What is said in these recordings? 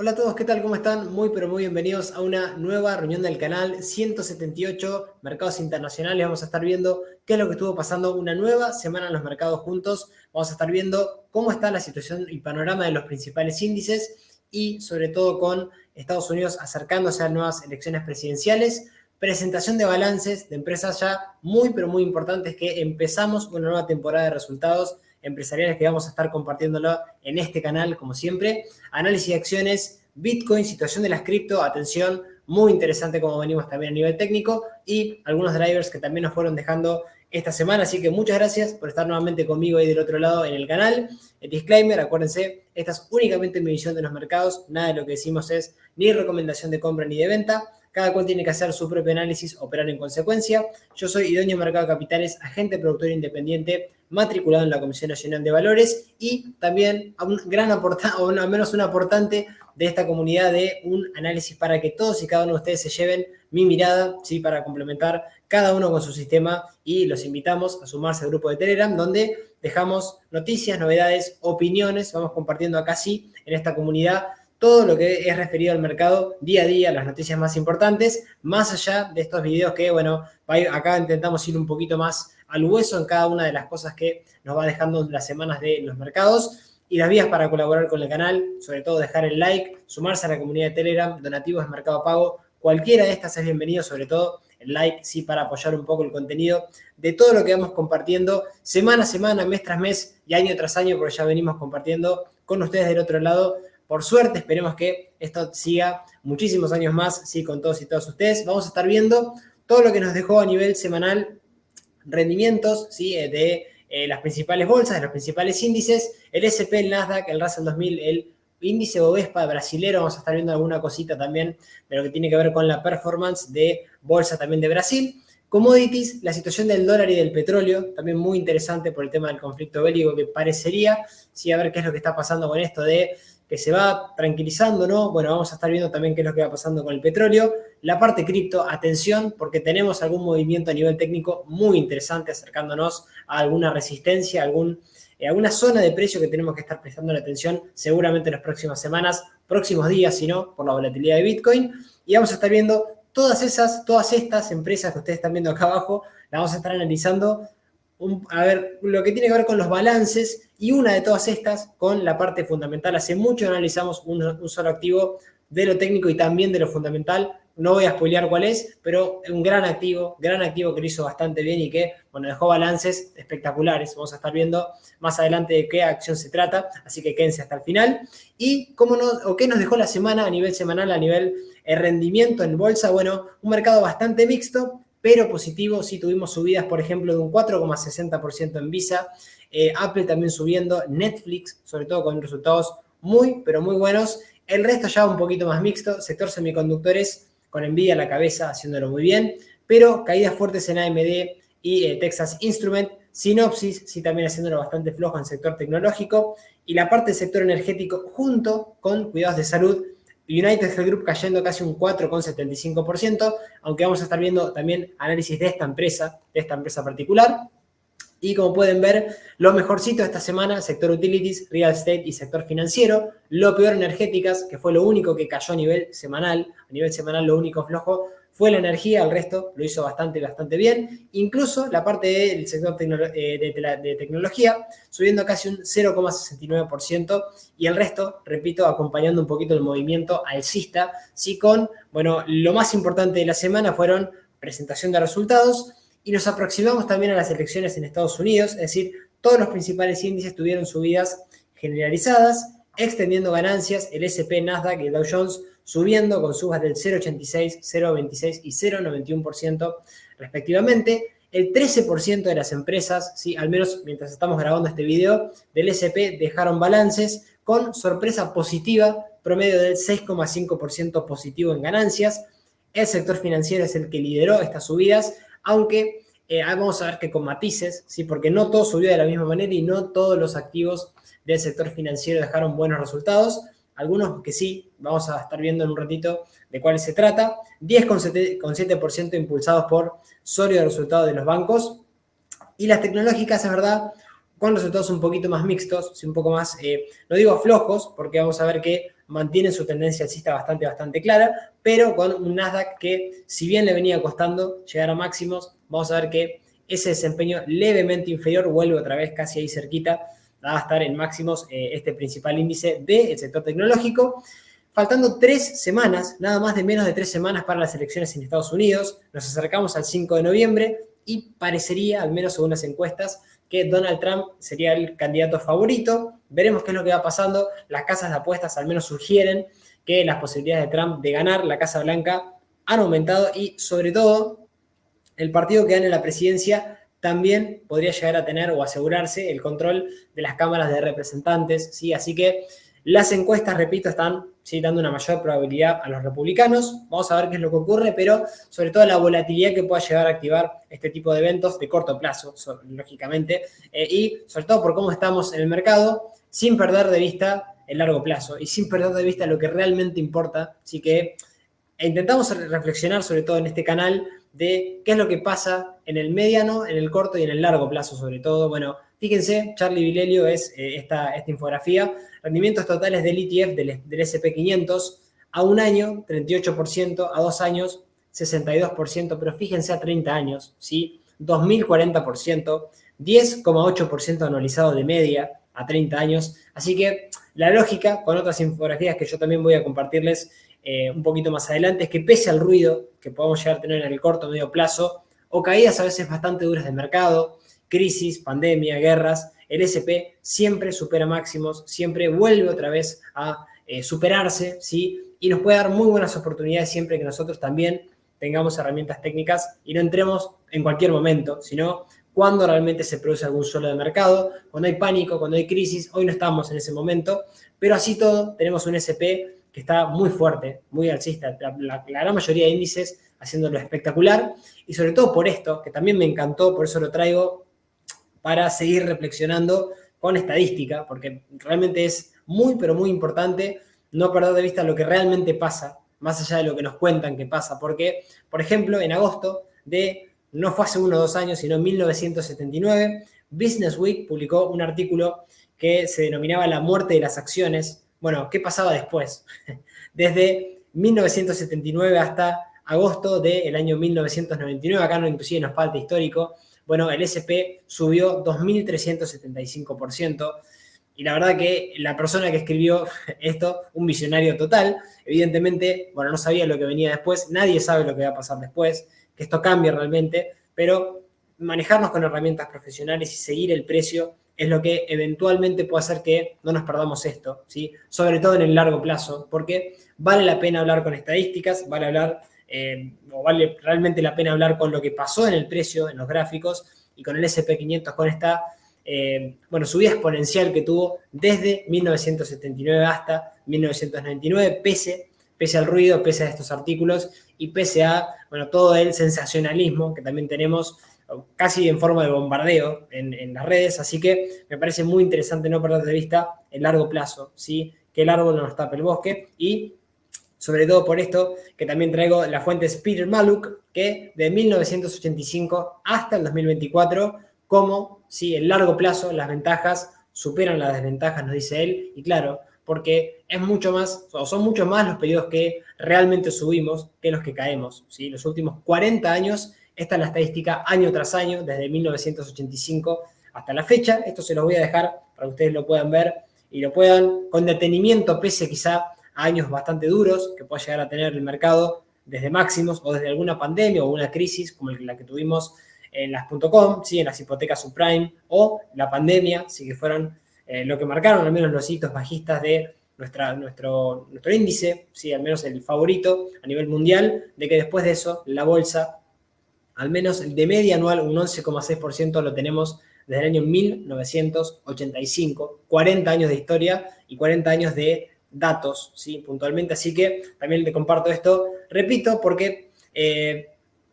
Hola a todos, ¿qué tal? ¿Cómo están? Muy pero muy bienvenidos a una nueva reunión del canal 178 Mercados Internacionales. Vamos a estar viendo qué es lo que estuvo pasando una nueva semana en los mercados juntos. Vamos a estar viendo cómo está la situación y panorama de los principales índices y sobre todo con Estados Unidos acercándose a nuevas elecciones presidenciales. Presentación de balances de empresas ya muy pero muy importantes que empezamos una nueva temporada de resultados empresariales que vamos a estar compartiéndolo en este canal como siempre. Análisis de acciones, Bitcoin, situación de las cripto, atención, muy interesante como venimos también a nivel técnico y algunos drivers que también nos fueron dejando esta semana, así que muchas gracias por estar nuevamente conmigo ahí del otro lado en el canal. El disclaimer, acuérdense, esta es únicamente mi visión de los mercados, nada de lo que decimos es ni recomendación de compra ni de venta, cada cual tiene que hacer su propio análisis, operar en consecuencia. Yo soy idóneo Mercado de Capitales, agente productor independiente, matriculado en la Comisión Nacional de Valores y también un gran aportante, o al menos un aportante de esta comunidad de un análisis para que todos y cada uno de ustedes se lleven mi mirada, ¿sí? Para complementar cada uno con su sistema y los invitamos a sumarse al grupo de Telegram donde dejamos noticias, novedades, opiniones, vamos compartiendo acá sí en esta comunidad todo lo que es referido al mercado día a día, las noticias más importantes, más allá de estos videos que, bueno, acá intentamos ir un poquito más al hueso en cada una de las cosas que nos va dejando las semanas de los mercados y las vías para colaborar con el canal, sobre todo dejar el like, sumarse a la comunidad de Telegram, donativos de Mercado Pago, cualquiera de estas es bienvenido, sobre todo el like, sí, para apoyar un poco el contenido de todo lo que vamos compartiendo semana a semana, mes tras mes y año tras año, porque ya venimos compartiendo con ustedes del otro lado. Por suerte, esperemos que esto siga muchísimos años más, sí, con todos y todas ustedes. Vamos a estar viendo todo lo que nos dejó a nivel semanal rendimientos, ¿sí? De las principales bolsas, de los principales índices, el S&P, el Nasdaq, el Russell 2000, el índice Bovespa brasilero. Vamos a estar viendo alguna cosita también de lo que tiene que ver con la performance de bolsa también de Brasil. Commodities, la situación del dólar y del petróleo, también muy interesante por el tema del conflicto bélico que parecería, sí, a ver qué es lo que está pasando con esto de que se va tranquilizando, ¿no? Bueno, vamos a estar viendo también qué es lo que va pasando con el petróleo. La parte cripto, atención, porque tenemos algún movimiento a nivel técnico muy interesante acercándonos a alguna resistencia, alguna zona de precio que tenemos que estar prestando la atención seguramente en las próximas semanas, próximos días, si no, por la volatilidad de Bitcoin. Y vamos a estar viendo todas estas empresas que ustedes están viendo acá abajo, las vamos a estar analizando a ver, lo que tiene que ver con los balances y una de todas estas con la parte fundamental. Hace mucho analizamos un solo activo de lo técnico y también de lo fundamental. No voy a spoilear cuál es, pero un gran activo que lo hizo bastante bien y que, bueno, dejó balances espectaculares. Vamos a estar viendo más adelante de qué acción se trata, así que quédense hasta el final. Y qué nos dejó la semana a nivel semanal, a nivel rendimiento en bolsa. Bueno, un mercado bastante mixto, pero positivo. Sí tuvimos subidas, por ejemplo, de un 4,60% en Visa, Apple también subiendo, Netflix, sobre todo con resultados muy, pero muy buenos. El resto ya un poquito más mixto, sector semiconductores con Nvidia a la cabeza haciéndolo muy bien, pero caídas fuertes en AMD y Texas Instrument, Synopsys sí también haciéndolo bastante flojo en el sector tecnológico y la parte del sector energético junto con cuidados de salud. United Health Group cayendo casi un 4,75%, aunque vamos a estar viendo también análisis de esta empresa particular. Y como pueden ver, lo mejorcito de esta semana, sector utilities, real estate y sector financiero. Lo peor, energéticas, que fue lo único que cayó a nivel semanal. A nivel semanal lo único flojo fue la energía, el resto lo hizo bastante bien. Incluso la parte del sector de tecnología, subiendo casi un 0,69%. Y el resto, repito, acompañando un poquito el movimiento alcista. Sí, con, bueno, lo más importante de la semana fueron presentación de resultados, y nos aproximamos también a las elecciones en Estados Unidos, es decir, todos los principales índices tuvieron subidas generalizadas, extendiendo ganancias, el S&P, Nasdaq y el Dow Jones subiendo con subas del 0,86, 0,26 y 0,91% respectivamente. El 13% de las empresas, ¿sí? Al menos mientras estamos grabando este video, del S&P dejaron balances con sorpresa positiva, promedio del 6,5% positivo en ganancias. El sector financiero es el que lideró estas subidas, aunque vamos a ver que con matices, ¿sí? Porque no todo subió de la misma manera y no todos los activos del sector financiero dejaron buenos resultados. Algunos que sí, vamos a estar viendo en un ratito de cuáles se trata. 10,7% impulsados por sólidos resultados de los bancos. Y las tecnológicas, es verdad, con resultados un poquito más mixtos, un poco más, no digo flojos, porque vamos a ver que mantienen su tendencia alcista bastante clara, pero con un Nasdaq que, si bien le venía costando llegar a máximos, vamos a ver que ese desempeño levemente inferior vuelve otra vez casi ahí cerquita a estar en máximos este principal índice del sector tecnológico. Faltando 3 semanas, nada más de menos de 3 semanas para las elecciones en Estados Unidos, nos acercamos al 5 de noviembre y parecería, al menos según las encuestas, que Donald Trump sería el candidato favorito. Veremos qué es lo que va pasando. Las casas de apuestas al menos sugieren que las posibilidades de Trump de ganar la Casa Blanca han aumentado y, sobre todo, el partido que gane la presidencia también podría llegar a tener o asegurarse el control de las cámaras de representantes, ¿sí? Así que las encuestas, repito, están dando una mayor probabilidad a los republicanos. Vamos a ver qué es lo que ocurre, pero sobre todo la volatilidad que pueda llegar a activar este tipo de eventos de corto plazo, lógicamente, y sobre todo por cómo estamos en el mercado, sin perder de vista el largo plazo y sin perder de vista lo que realmente importa. Así que intentamos reflexionar, sobre todo en este canal, de qué es lo que pasa en el mediano, en el corto y en el largo plazo, sobre todo. Bueno, fíjense, Charlie Vilelio es esta infografía. Rendimientos totales del ETF, del S&P 500, a un año, 38%, a 2 años, 62%, pero fíjense a 30 años, ¿sí? 2040%, 10,8% anualizado de media a 30 años. Así que la lógica, con otras infografías que yo también voy a compartirles un poquito más adelante, es que pese al ruido que podamos llegar a tener en el corto o medio plazo, o caídas a veces bastante duras del mercado, crisis, pandemia, guerras, el S&P siempre supera máximos, siempre vuelve otra vez a superarse, ¿sí? Y nos puede dar muy buenas oportunidades siempre que nosotros también tengamos herramientas técnicas y no entremos en cualquier momento, sino cuando realmente se produce algún suelo de mercado, cuando hay pánico, cuando hay crisis. Hoy no estamos en ese momento, pero así todo tenemos un S&P que está muy fuerte, muy alcista, la gran mayoría de índices haciéndolo espectacular, y sobre todo por esto, que también me encantó, por eso lo traigo, para seguir reflexionando con estadística, porque realmente es muy, pero muy importante no perder de vista lo que realmente pasa, más allá de lo que nos cuentan que pasa, porque, por ejemplo, en agosto no fue hace 1 o 2 años, sino en 1979, Business Week publicó un artículo que se denominaba La muerte de las acciones. Bueno, ¿qué pasaba después? Desde 1979 hasta agosto del año 1999, acá no, inclusive nos falta histórico, bueno, el S&P subió 2.375%, y la verdad que la persona que escribió esto, un visionario total, evidentemente, bueno, no sabía lo que venía después, nadie sabe lo que va a pasar después, que esto cambie realmente, pero manejarnos con herramientas profesionales y seguir el precio es lo que eventualmente puede hacer que no nos perdamos esto, ¿sí? Sobre todo en el largo plazo, porque vale la pena hablar con estadísticas, o vale realmente la pena hablar con lo que pasó en el precio, en los gráficos, y con el S&P 500, con esta subida exponencial que tuvo desde 1979 hasta 1999, pese al ruido, pese a estos artículos y pese a todo el sensacionalismo que también tenemos casi en forma de bombardeo en las redes. Así que me parece muy interesante no perder de vista el largo plazo, ¿sí? Que el árbol no nos tape el bosque, y sobre todo por esto que también traigo la fuente es Peter Mallouk, que de 1985 hasta el 2024, como si el largo plazo las ventajas superan las desventajas, nos dice él, y claro, porque es mucho más, o son mucho más los pedidos que realmente subimos que los que caemos, ¿sí? Los últimos 40 años, esta es la estadística año tras año, desde 1985 hasta la fecha. Esto se los voy a dejar para que ustedes lo puedan ver y lo puedan con detenimiento, pese quizá a años bastante duros que pueda llegar a tener el mercado desde máximos o desde alguna pandemia o una crisis como la que tuvimos en las .com, ¿sí? En las hipotecas subprime, o la pandemia, sí, que fueron lo que marcaron al menos los hitos bajistas de nuestro índice, ¿sí? Al menos el favorito a nivel mundial, de que después de eso la bolsa, al menos de media anual, un 11,6% lo tenemos desde el año 1985, 40 años de historia y 40 años de datos, ¿sí? Puntualmente. Así que también te comparto esto, repito, porque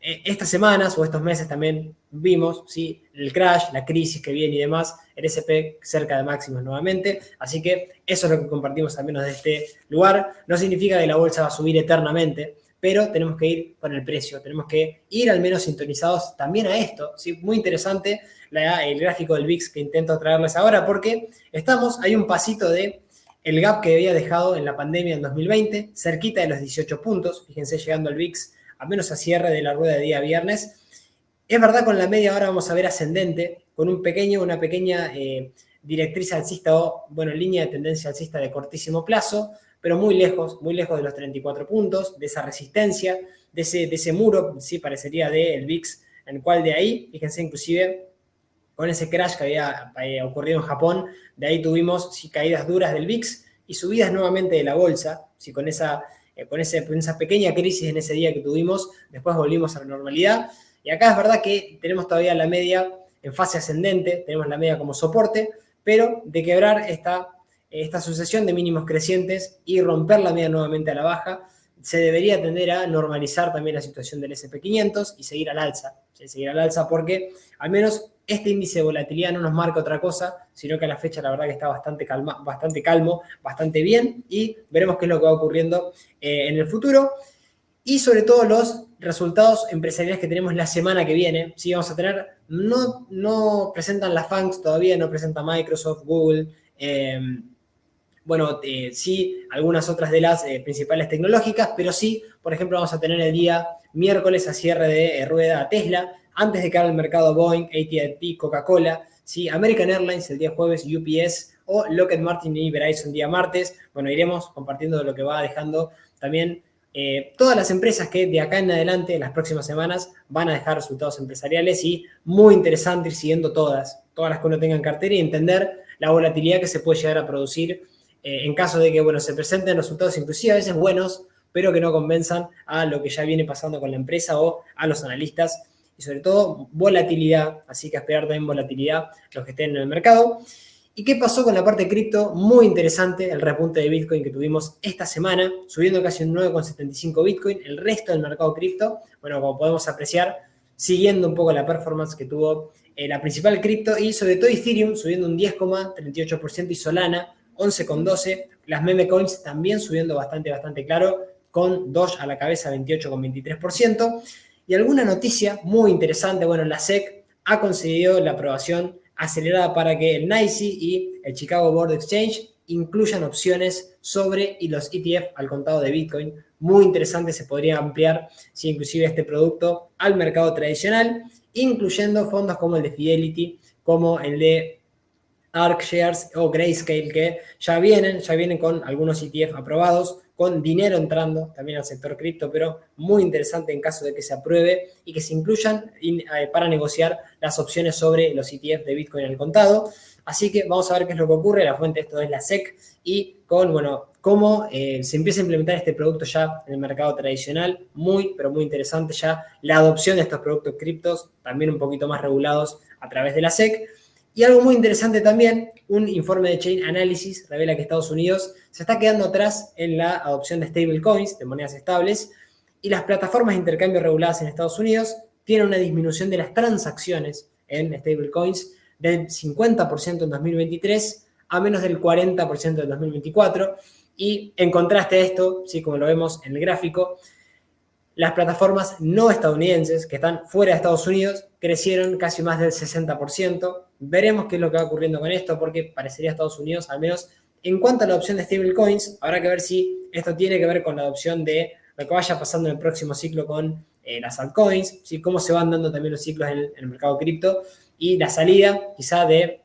estas semanas o estos meses también vimos, ¿sí? El crash, la crisis que viene y demás, el S&P cerca de máximos nuevamente. Así que eso es lo que compartimos al menos de este lugar. No significa que la bolsa va a subir eternamente, pero tenemos que ir con el precio, tenemos que ir al menos sintonizados también a esto, ¿sí? Muy interesante el gráfico del VIX que intento traerles ahora, porque hay un pasito de el gap que había dejado en la pandemia en 2020, cerquita de los 18 puntos, fíjense llegando al VIX, al menos a cierre de la rueda de día viernes. Es verdad, con la media ahora vamos a ver ascendente, con una pequeña directriz alcista o, línea de tendencia alcista de cortísimo plazo, pero muy lejos de los 34 puntos, de esa resistencia, de ese muro, sí, parecería del VIX, en el cual de ahí, fíjense, inclusive con ese crash que había ocurrido en Japón, de ahí tuvimos caídas duras del VIX y subidas nuevamente de la bolsa, con esa pequeña crisis en ese día que tuvimos, después volvimos a la normalidad. Y acá es verdad que tenemos todavía la media en fase ascendente, tenemos la media como soporte, pero de quebrar esta sucesión de mínimos crecientes y romper la media nuevamente a la baja, se debería tender a normalizar también la situación del S&P 500 y seguir al alza. Seguir al alza porque al menos este índice de volatilidad no nos marca otra cosa, sino que a la fecha la verdad que está bastante calmo, bastante bien, y veremos qué es lo que va ocurriendo en el futuro. Y sobre todo los resultados empresariales que tenemos la semana que viene. Sí, vamos a tener, no presentan las FANGs todavía, no presenta Microsoft, Google, sí, algunas otras de las principales tecnológicas, pero sí, por ejemplo, vamos a tener el día miércoles a cierre de rueda a Tesla, antes de que abra el mercado Boeing, AT&T, Coca-Cola, ¿sí? American Airlines el día jueves, UPS o Lockheed Martin y Verizon el día martes. Bueno, iremos compartiendo lo que va dejando también todas las empresas que de acá en adelante, en las próximas semanas, van a dejar resultados empresariales, y muy interesante ir siguiendo todas las que uno tenga en cartera y entender la volatilidad que se puede llegar a producir en caso de que, se presenten resultados inclusive a veces buenos, pero que no convenzan a lo que ya viene pasando con la empresa o a los analistas. Y sobre todo, volatilidad, así que esperar también volatilidad los que estén en el mercado. ¿Y qué pasó con la parte cripto? Muy interesante el repunte de Bitcoin que tuvimos esta semana, subiendo casi un 9,75 Bitcoin. El resto del mercado cripto, como podemos apreciar, siguiendo un poco la performance que tuvo la principal cripto, y sobre todo Ethereum subiendo un 10,38% y Solana 11,12%. Las meme coins también subiendo bastante claro, con Doge a la cabeza 28,23%. Y alguna noticia muy interesante, la SEC ha conseguido la aprobación acelerada para que el NYSE y el Chicago Board Exchange incluyan opciones sobre y los ETF al contado de Bitcoin. Muy interesante, se podría ampliar, sí, inclusive este producto al mercado tradicional, incluyendo fondos como el de Fidelity, como el de ARK Shares o Grayscale, que ya vienen con algunos ETF aprobados, con dinero entrando también al sector cripto, pero muy interesante en caso de que se apruebe y que se incluyan para negociar las opciones sobre los ETF de Bitcoin al contado. Así que vamos a ver qué es lo que ocurre. La fuente de esto es la SEC, y con, cómo se empieza a implementar este producto ya en el mercado tradicional. Muy, pero muy interesante ya la adopción de estos productos criptos, también un poquito más regulados a través de la SEC. Y algo muy interesante también, un informe de Chain Analysis revela que Estados Unidos se está quedando atrás en la adopción de stablecoins, de monedas estables, y las plataformas de intercambio reguladas en Estados Unidos tienen una disminución de las transacciones en stablecoins del 50% en 2023 a menos del 40% en 2024. Y en contraste a esto, sí, como lo vemos en el gráfico, las plataformas no estadounidenses que están fuera de Estados Unidos crecieron casi más del 60%. Veremos qué es lo que va ocurriendo con esto, porque parecería Estados Unidos, al menos en cuanto a la adopción de stablecoins, habrá que ver si esto tiene que ver con la adopción de lo que vaya pasando en el próximo ciclo con las altcoins, ¿sí? Cómo se van dando también los ciclos en el mercado cripto, y la salida quizá de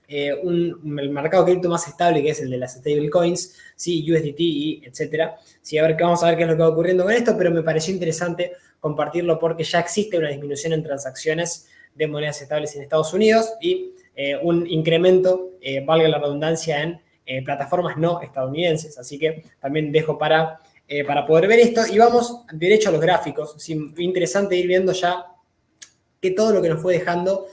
el mercado cripto más estable, que es el de las stablecoins, ¿sí? USDT y etcétera. Sí, vamos a ver qué es lo que va ocurriendo con esto, pero me pareció interesante compartirlo porque ya existe una disminución en transacciones de monedas estables en Estados Unidos y un incremento, valga la redundancia, en plataformas no estadounidenses. Así que también dejo para poder ver esto, y vamos derecho a los gráficos. ¿Sí? Interesante ir viendo ya que todo lo que nos fue dejando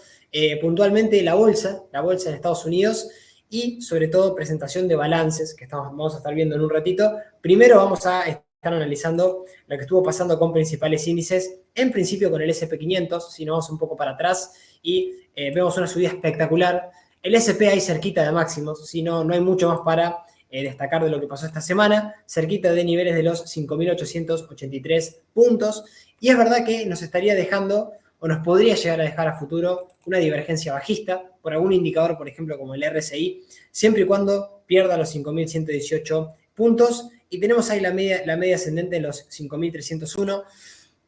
puntualmente la bolsa en Estados Unidos, y sobre todo presentación de balances que vamos a estar viendo en un ratito. Primero vamos a estar analizando lo que estuvo pasando con principales índices, en principio con el S&P 500, si nos vamos un poco para atrás y vemos una subida espectacular. El S&P ahí cerquita de máximos, si no hay mucho más para destacar de lo que pasó esta semana, cerquita de niveles de los 5.883 puntos, y es verdad que nos estaría dejando o nos podría llegar a dejar a futuro una divergencia bajista por algún indicador, por ejemplo, como el RSI, siempre y cuando pierda los 5.118 puntos. Y tenemos ahí la media ascendente de los 5.301.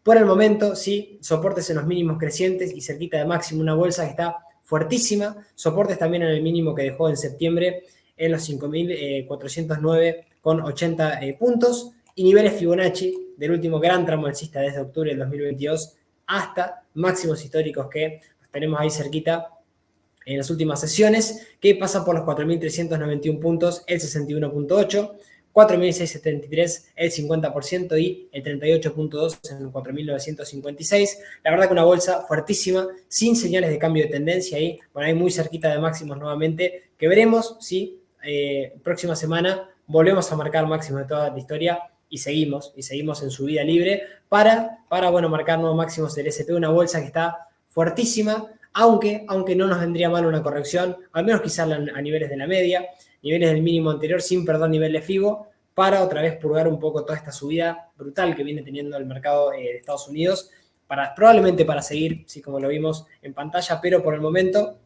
Por el momento, sí, soportes en los mínimos crecientes y cerquita de máximo, una bolsa que está fuertísima. Soportes también en el mínimo que dejó en septiembre en los 5.409,80 puntos. Y niveles Fibonacci del último gran tramo alcista desde octubre del 2022 hasta máximos históricos que tenemos ahí cerquita en las últimas sesiones, que pasan por los 4.391 puntos, el 61.8%, 4.673 el 50% y el 38.2 en 4.956. La verdad que una bolsa fuertísima, sin señales de cambio de tendencia ahí, bueno, ahí muy cerquita de máximos nuevamente, que veremos si próxima semana volvemos a marcar máximos de toda la historia y seguimos en subida libre para bueno, marcar nuevos máximos del S&P, una bolsa que está fuertísima, aunque no nos vendría mal una corrección, al menos quizás a niveles de la media, niveles del mínimo anterior sin perder nivel de FIBO, para otra vez purgar un poco toda esta subida brutal que viene teniendo el mercado de Estados Unidos, probablemente para seguir, sí, como lo vimos en pantalla, pero por el momento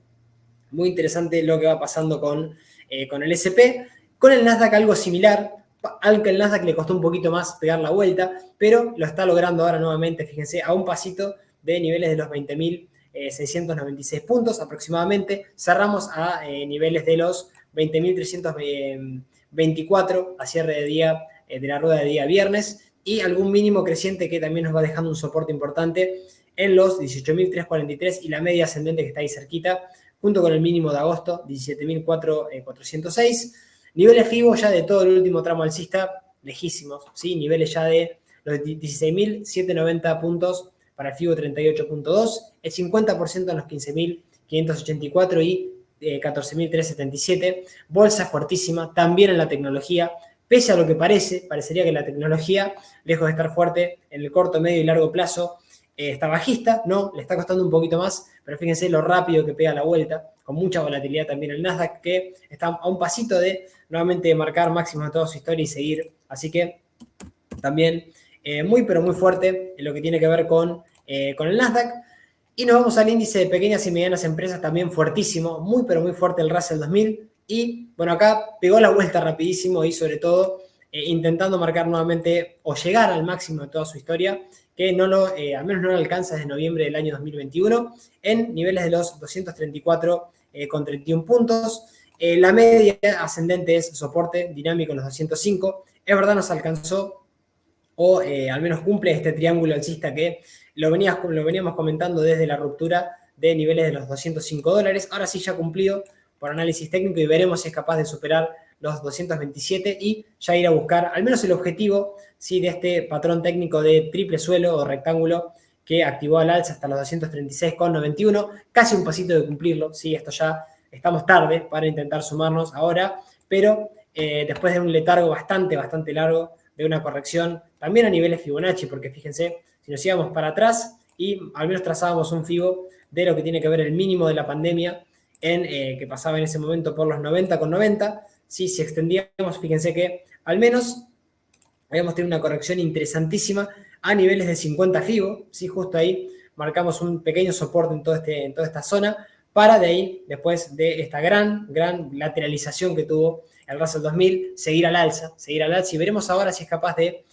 muy interesante lo que va pasando con el S&P. Con el Nasdaq algo similar, aunque el Nasdaq le costó un poquito más pegar la vuelta, pero lo está logrando ahora nuevamente, fíjense, a un pasito de niveles de los 20.696 puntos aproximadamente. Cerramos a niveles de los 20.324 a cierre de día de la rueda de día viernes, y algún mínimo creciente que también nos va dejando un soporte importante en los 18.343 y la media ascendente que está ahí cerquita, junto con el mínimo de agosto, 17.406. Niveles FIBO ya de todo el último tramo alcista, lejísimos, ¿sí? Niveles ya de los 16.790 puntos para el FIBO 38.2, el 50% en los 15.584 y 14.377. Bolsa fuertísima, también en la tecnología, pese a lo que parecería que la tecnología, lejos de estar fuerte en el corto, medio y largo plazo, está bajista, no, le está costando un poquito más, pero fíjense lo rápido que pega la vuelta, con mucha volatilidad también el Nasdaq, que está a un pasito de nuevamente marcar máximos de toda su historia y seguir, así que también muy pero muy fuerte en lo que tiene que ver con el Nasdaq. Y nos vamos al índice de pequeñas y medianas empresas, también fuertísimo, muy pero muy fuerte el Russell 2000, y bueno, acá pegó la vuelta rapidísimo y sobre todo intentando marcar nuevamente o llegar al máximo de toda su historia, que al menos no lo alcanza desde noviembre del año 2021, en niveles de los 234,31 puntos. La media ascendente es soporte dinámico en los 205. Es verdad, nos alcanzó, o al menos cumple este triángulo alcista que lo veníamos comentando desde la ruptura de niveles de los $205. Ahora sí ya cumplido por análisis técnico y veremos si es capaz de superar los 227 y ya ir a buscar al menos el objetivo, ¿sí?, de este patrón técnico de triple suelo o rectángulo que activó al alza hasta los 236,91, casi un pasito de cumplirlo, ¿sí? Esto ya estamos tarde para intentar sumarnos ahora, pero después de un letargo bastante largo, de una corrección también a niveles Fibonacci, porque fíjense, si nos íbamos para atrás y al menos trazábamos un Fibo de lo que tiene que ver el mínimo de la pandemia, que pasaba en ese momento por los 90,90, ¿sí? Si extendíamos, fíjense que al menos habíamos tenido una corrección interesantísima a niveles de 50 Fibo, ¿sí? Justo ahí marcamos un pequeño soporte en toda esta zona, para de ahí, después de esta gran lateralización que tuvo el Russell 2000, seguir al alza, y veremos ahora si es capaz de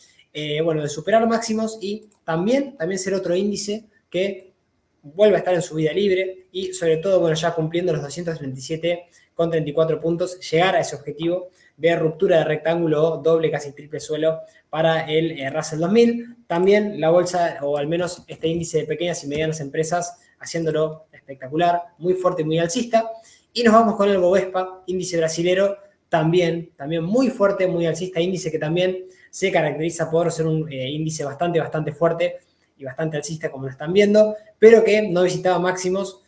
superar máximos y también ser otro índice que vuelva a estar en subida libre y sobre todo, ya cumpliendo los 237,34 puntos, llegar a ese objetivo de ruptura de rectángulo doble, casi triple suelo para el Russell 2000. También la bolsa, o al menos este índice de pequeñas y medianas empresas, haciéndolo espectacular, muy fuerte y muy alcista. Y nos vamos con el Bovespa, índice brasilero, también muy fuerte, muy alcista, índice que también se caracteriza por ser un índice bastante fuerte y bastante alcista, como lo están viendo, pero que no visitaba máximos,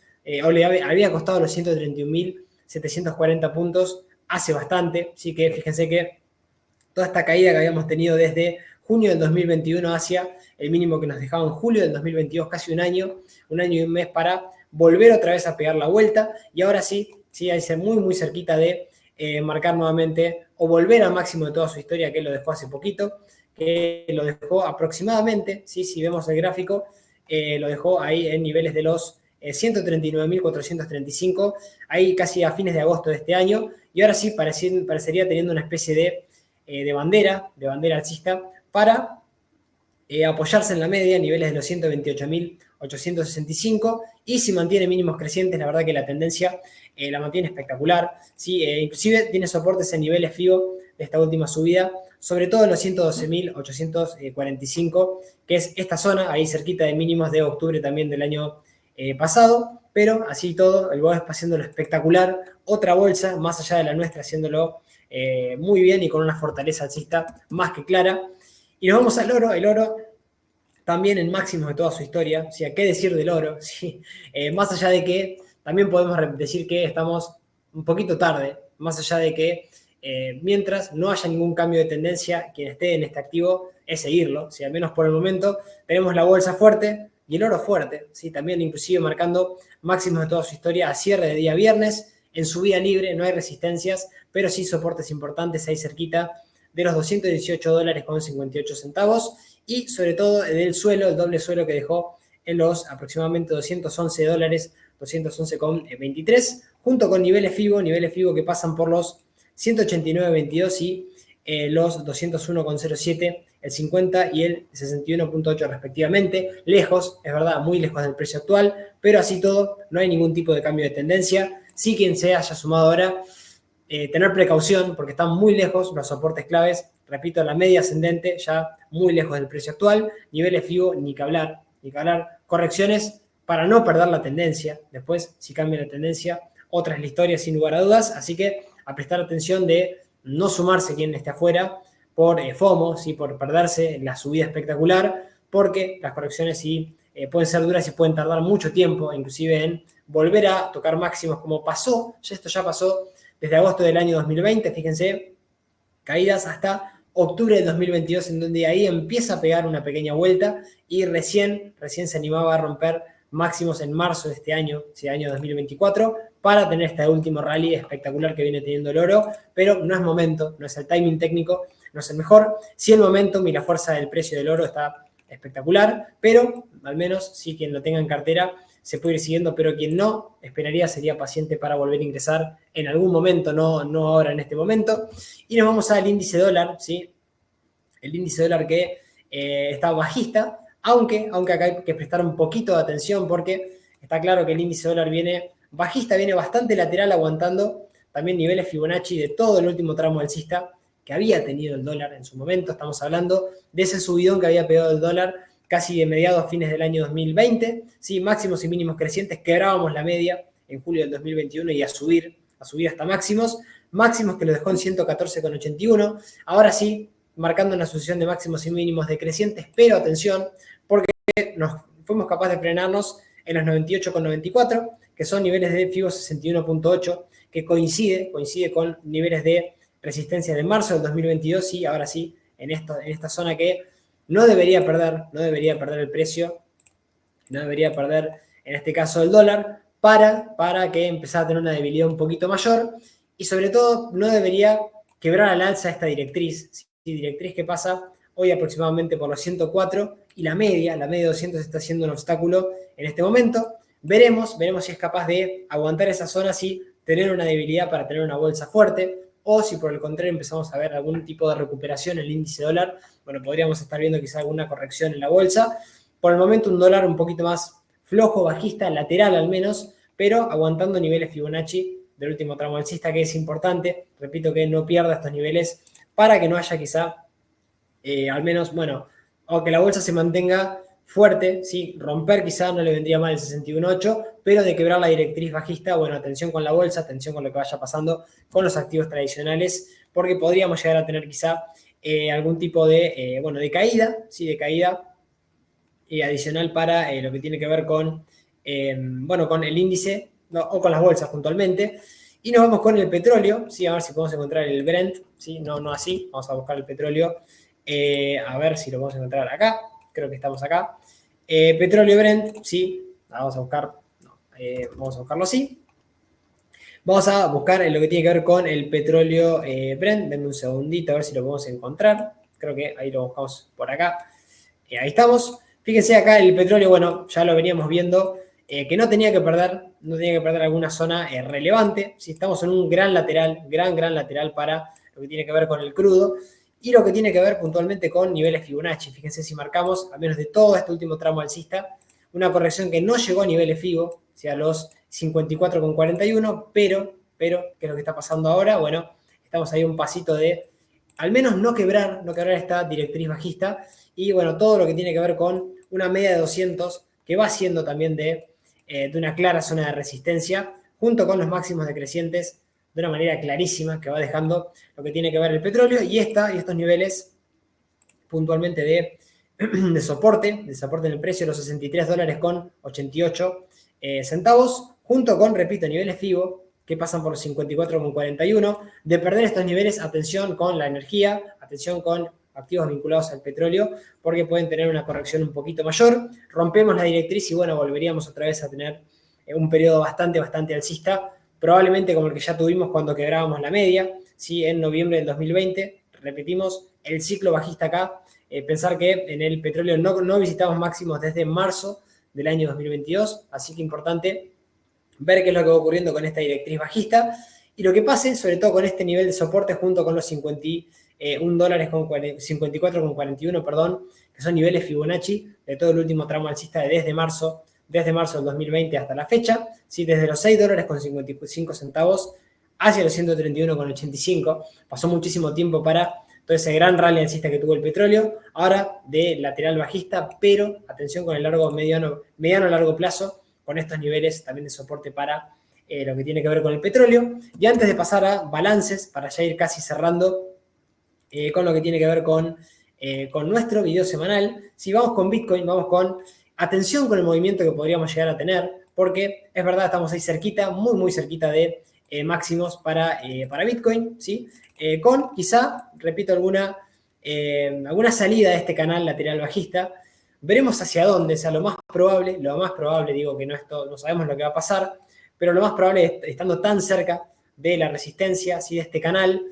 o le había costado los 131.740 puntos hace bastante, así que fíjense que toda esta caída que habíamos tenido desde junio del 2021 hacia el mínimo que nos dejaba en julio del 2022, casi un año y un mes para volver otra vez a pegar la vuelta, y ahora sí hay que ser muy cerquita de marcar nuevamente o volver al máximo de toda su historia, que lo dejó hace poquito, que lo dejó aproximadamente, ¿sí? Si vemos el gráfico, lo dejó ahí en niveles de los 139.435, ahí casi a fines de agosto de este año, y ahora sí parecería teniendo una especie de bandera alcista para apoyarse en la media, niveles de los 128.865, y si mantiene mínimos crecientes, la verdad que la tendencia la mantiene espectacular, ¿sí? Inclusive tiene soportes en niveles FIBO de esta última subida, sobre todo en los 112.845, que es esta zona, ahí cerquita de mínimos de octubre también del año pasado, pero así todo, el Bovespa haciéndolo espectacular, otra bolsa más allá de la nuestra haciéndolo muy bien y con una fortaleza alcista más que clara. Y nos vamos al oro, el oro también en máximos de toda su historia, o sea, ¿qué decir del oro? ¿Sí? Más allá de que también podemos decir que estamos un poquito tarde, más allá de que mientras no haya ningún cambio de tendencia, quien esté en este activo es seguirlo, ¿sí? Al menos por el momento tenemos la bolsa fuerte y el oro fuerte, ¿sí? También inclusive marcando máximos de toda su historia a cierre de día viernes, en subida libre, no hay resistencias, pero sí soportes importantes ahí cerquita de los $218.58 y sobre todo del suelo, el doble suelo que dejó en los aproximadamente $211, 211,23, junto con niveles FIBO que pasan por los 189.22 y los 201,07, el 50 y el 61,8 respectivamente, lejos, es verdad, muy lejos del precio actual, pero así todo, no hay ningún tipo de cambio de tendencia. Sí, quien se haya sumado ahora, tener precaución porque están muy lejos los soportes claves, repito, la media ascendente ya muy lejos del precio actual, niveles FIBO ni que hablar, correcciones para no perder la tendencia, después si cambia la tendencia, otra es la historia sin lugar a dudas, así que a prestar atención de no sumarse quien esté afuera por FOMO, ¿sí? Por perderse la subida espectacular, porque las correcciones sí pueden ser duras y pueden tardar mucho tiempo, inclusive en volver a tocar máximos como pasó, esto ya pasó desde agosto del año 2020, fíjense, caídas hasta octubre del 2022, en donde ahí empieza a pegar una pequeña vuelta y recién se animaba a romper máximos en marzo de este año, año 2024, para tener este último rally espectacular que viene teniendo el oro, pero no es momento, no es el timing técnico, no es el mejor. Sí el momentum y la fuerza del precio del oro está espectacular, pero al menos sí quien lo tenga en cartera se puede ir siguiendo, pero quien no, esperaría, sería paciente para volver a ingresar en algún momento, no ahora en este momento. Y nos vamos al índice dólar, ¿sí? El índice dólar que está bajista, aunque acá hay que prestar un poquito de atención porque está claro que el índice dólar viene bajista, viene bastante lateral, aguantando también niveles Fibonacci de todo el último tramo alcista que había tenido el dólar en su momento. Estamos hablando de ese subidón que había pegado el dólar casi de mediados a fines del año 2020, ¿sí? Máximos y mínimos crecientes, quebrábamos la media en julio del 2021 y a subir hasta máximos que lo dejó en 114,81. Ahora sí, marcando una sucesión de máximos y mínimos decrecientes, pero atención, porque nos fuimos capaces de frenarnos en los 98,94, que son niveles de FIBO 61,8, que coincide con niveles de resistencia de marzo del 2022, y ahora sí, en esta zona que no debería perder el precio, no debería perder en este caso el dólar, para que empezara a tener una debilidad un poquito mayor, y sobre todo no debería quebrar al alza esta directriz, ¿sí? Directriz que pasa hoy aproximadamente por los 104, y la media de 200 está siendo un obstáculo en este momento. Veremos si es capaz de aguantar esa zona, si tener una debilidad para tener una bolsa fuerte, o si por el contrario empezamos a ver algún tipo de recuperación en el índice dólar, bueno, podríamos estar viendo quizá alguna corrección en la bolsa. Por el momento un dólar un poquito más flojo, bajista, lateral al menos, pero aguantando niveles Fibonacci del último tramo alcista, que es importante, repito, que no pierda estos niveles para que no haya quizá, al menos, bueno, o que la bolsa se mantenga fuerte, ¿sí? Romper quizá no le vendría mal el 61,8, pero de quebrar la directriz bajista, bueno, atención con la bolsa, atención con lo que vaya pasando con los activos tradicionales, porque podríamos llegar a tener quizá algún tipo de, de caída, ¿sí? De caída adicional para lo que tiene que ver con, con el índice, ¿no? O con las bolsas puntualmente. Y nos vamos con el petróleo, ¿sí? A ver si podemos encontrar el Brent, ¿sí? No así, vamos a buscar el petróleo, a ver si lo podemos encontrar acá, creo que estamos acá. Petróleo Brent, ¿sí? Vamos a buscarlo así. Vamos a buscar lo que tiene que ver con el petróleo Brent, denme un segundito a ver si lo podemos encontrar, creo que ahí lo buscamos por acá. Ahí estamos. Fíjense acá el petróleo, bueno, ya lo veníamos viendo, que no tenía que perder alguna zona relevante. Si estamos en un gran lateral, gran lateral para lo que tiene que ver con el crudo y lo que tiene que ver puntualmente con niveles Fibonacci. Fíjense si marcamos, al menos de todo este último tramo alcista, una corrección que no llegó a niveles Fibo, o sea, los 54,41, pero, ¿qué es lo que está pasando ahora? Bueno, estamos ahí un pasito de, al menos no quebrar esta directriz bajista, y bueno, todo lo que tiene que ver con una media de 200, que va siendo también de una clara zona de resistencia, junto con los máximos decrecientes, de una manera clarísima, que va dejando lo que tiene que ver el petróleo, y estos niveles puntualmente de soporte en el precio de los $63,88, junto con, repito, niveles FIBO que pasan por los 54,41. De perder estos niveles, atención con la energía, atención con activos vinculados al petróleo, porque pueden tener una corrección un poquito mayor. Rompemos la directriz y bueno, volveríamos otra vez a tener un periodo bastante alcista, probablemente como el que ya tuvimos cuando quebrábamos la media, ¿sí? En noviembre del 2020. Repetimos, el ciclo bajista acá. Pensar que en el petróleo no visitamos máximos desde marzo del año 2022, así que importante ver qué es lo que va ocurriendo con esta directriz bajista y lo que pase, sobre todo con este nivel de soporte junto con los 54,41, perdón, que son niveles Fibonacci de todo el último tramo alcista desde marzo del 2020 hasta la fecha, ¿sí? Desde los $6,55 hacia los 131,85. Pasó muchísimo tiempo para todo ese gran rally alcista que tuvo el petróleo, ahora de lateral bajista, pero atención con el mediano largo plazo, con estos niveles también de soporte para lo que tiene que ver con el petróleo. Y antes de pasar a balances, para ya ir casi cerrando con lo que tiene que ver con nuestro video semanal, si vamos con Bitcoin, vamos con atención con el movimiento que podríamos llegar a tener, porque es verdad, estamos ahí cerquita, muy cerquita de máximos para Bitcoin, ¿sí? Con quizá, repito, alguna salida de este canal lateral bajista. Veremos hacia dónde, o sea, lo más probable, digo que no sabemos lo que va a pasar, pero lo más probable, estando tan cerca de la resistencia, ¿sí? de este canal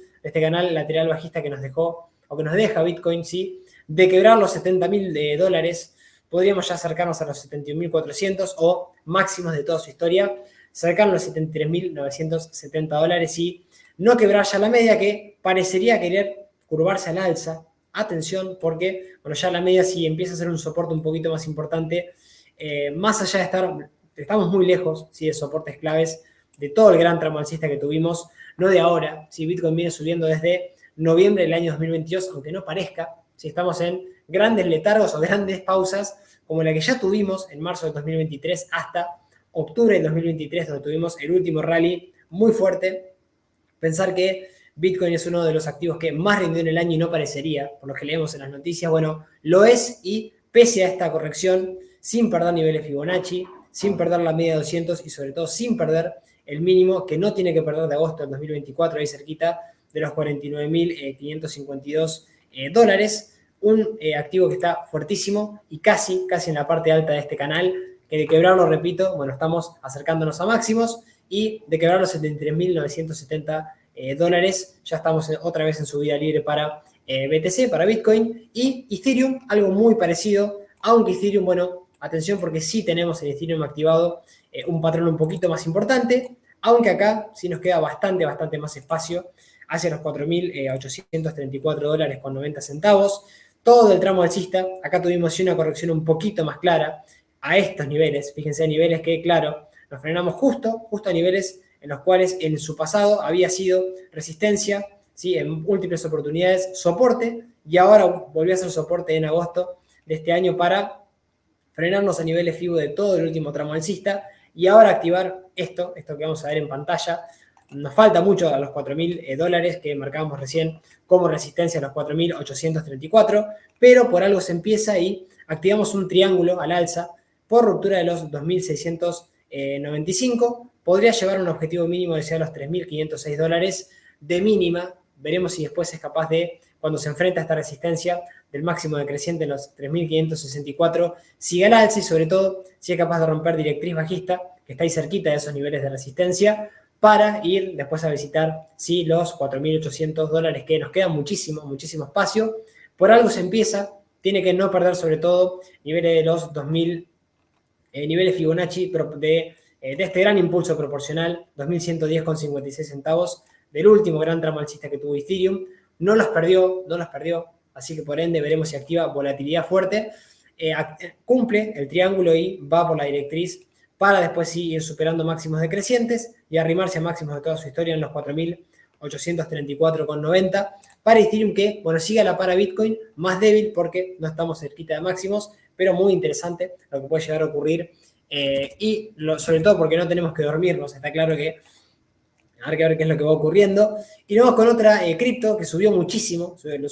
lateral bajista que nos dejó, o que nos deja Bitcoin, ¿sí? De quebrar los $70,000, podríamos ya acercarnos a los 71.400 o máximos de toda su historia, cercarnos a los $73.970 y no quebrar ya la media, que parecería querer curvarse al alza. Atención, porque bueno, ya la media sí empieza a ser un soporte un poquito más importante, más allá de estamos muy lejos, ¿sí? De soportes claves de todo el gran tramo alcista que tuvimos, no de ahora. ¿Sí? Bitcoin viene subiendo desde noviembre del año 2022, aunque no parezca, si estamos en grandes letargos o grandes pausas, como la que ya tuvimos en marzo del 2023 hasta octubre del 2023, donde tuvimos el último rally muy fuerte. Pensar que Bitcoin es uno de los activos que más rindió en el año y no parecería, por lo que leemos en las noticias, bueno, lo es, y pese a esta corrección, sin perder niveles Fibonacci, sin perder la media de 200 y sobre todo sin perder el mínimo que no tiene que perder de agosto del 2024, ahí cerquita de los $49.552, un activo que está fuertísimo y casi en la parte alta de este canal, que de quebrarlo, repito, bueno, estamos acercándonos a máximos, y de quebrar los $73.970, ya estamos otra vez en subida libre para BTC, para Bitcoin, y Ethereum, algo muy parecido, aunque Ethereum, bueno, atención porque sí tenemos en Ethereum activado un patrón un poquito más importante, aunque acá sí nos queda bastante más espacio, hacia los $4.834,90. Todo el tramo alcista, acá tuvimos una corrección un poquito más clara a estos niveles, fíjense, a niveles que, claro, nos frenamos justo a niveles en los cuales en su pasado había sido resistencia, ¿sí? En múltiples oportunidades, soporte, y ahora volvió a ser soporte en agosto de este año para frenarnos a niveles FIBO de todo el último tramo alcista, y ahora activar esto que vamos a ver en pantalla. Nos falta mucho a los $4.000 que marcábamos recién como resistencia, a los 4.834, pero por algo se empieza y activamos un triángulo al alza por ruptura de los 2.695. Podría llevar un objetivo mínimo de ser los $3.506 de mínima. Veremos si después es capaz de, cuando se enfrenta a esta resistencia del máximo decreciente en los 3.564, siga al alza y sobre todo si es capaz de romper directriz bajista, que está ahí cerquita de esos niveles de resistencia, para ir después a visitar los $4.800, que nos queda muchísimo espacio. Por algo se empieza, tiene que no perder sobre todo niveles de los 2000, niveles Fibonacci de este gran impulso proporcional, 2110,56 centavos, del último gran tramo alcista que tuvo Ethereum. No los perdió, así que por ende veremos si activa volatilidad fuerte, cumple el triángulo y va por la directriz para después sí ir superando máximos decrecientes y arrimarse a máximos de toda su historia en los 4.834,90 para Ethereum, que, bueno, sigue a la par a Bitcoin, más débil porque no estamos cerquita de máximos, pero muy interesante lo que puede llegar a ocurrir, sobre todo porque no tenemos que dormirnos. Está claro que hay que ver qué es lo que va ocurriendo. Y luego con otra cripto que subió muchísimo en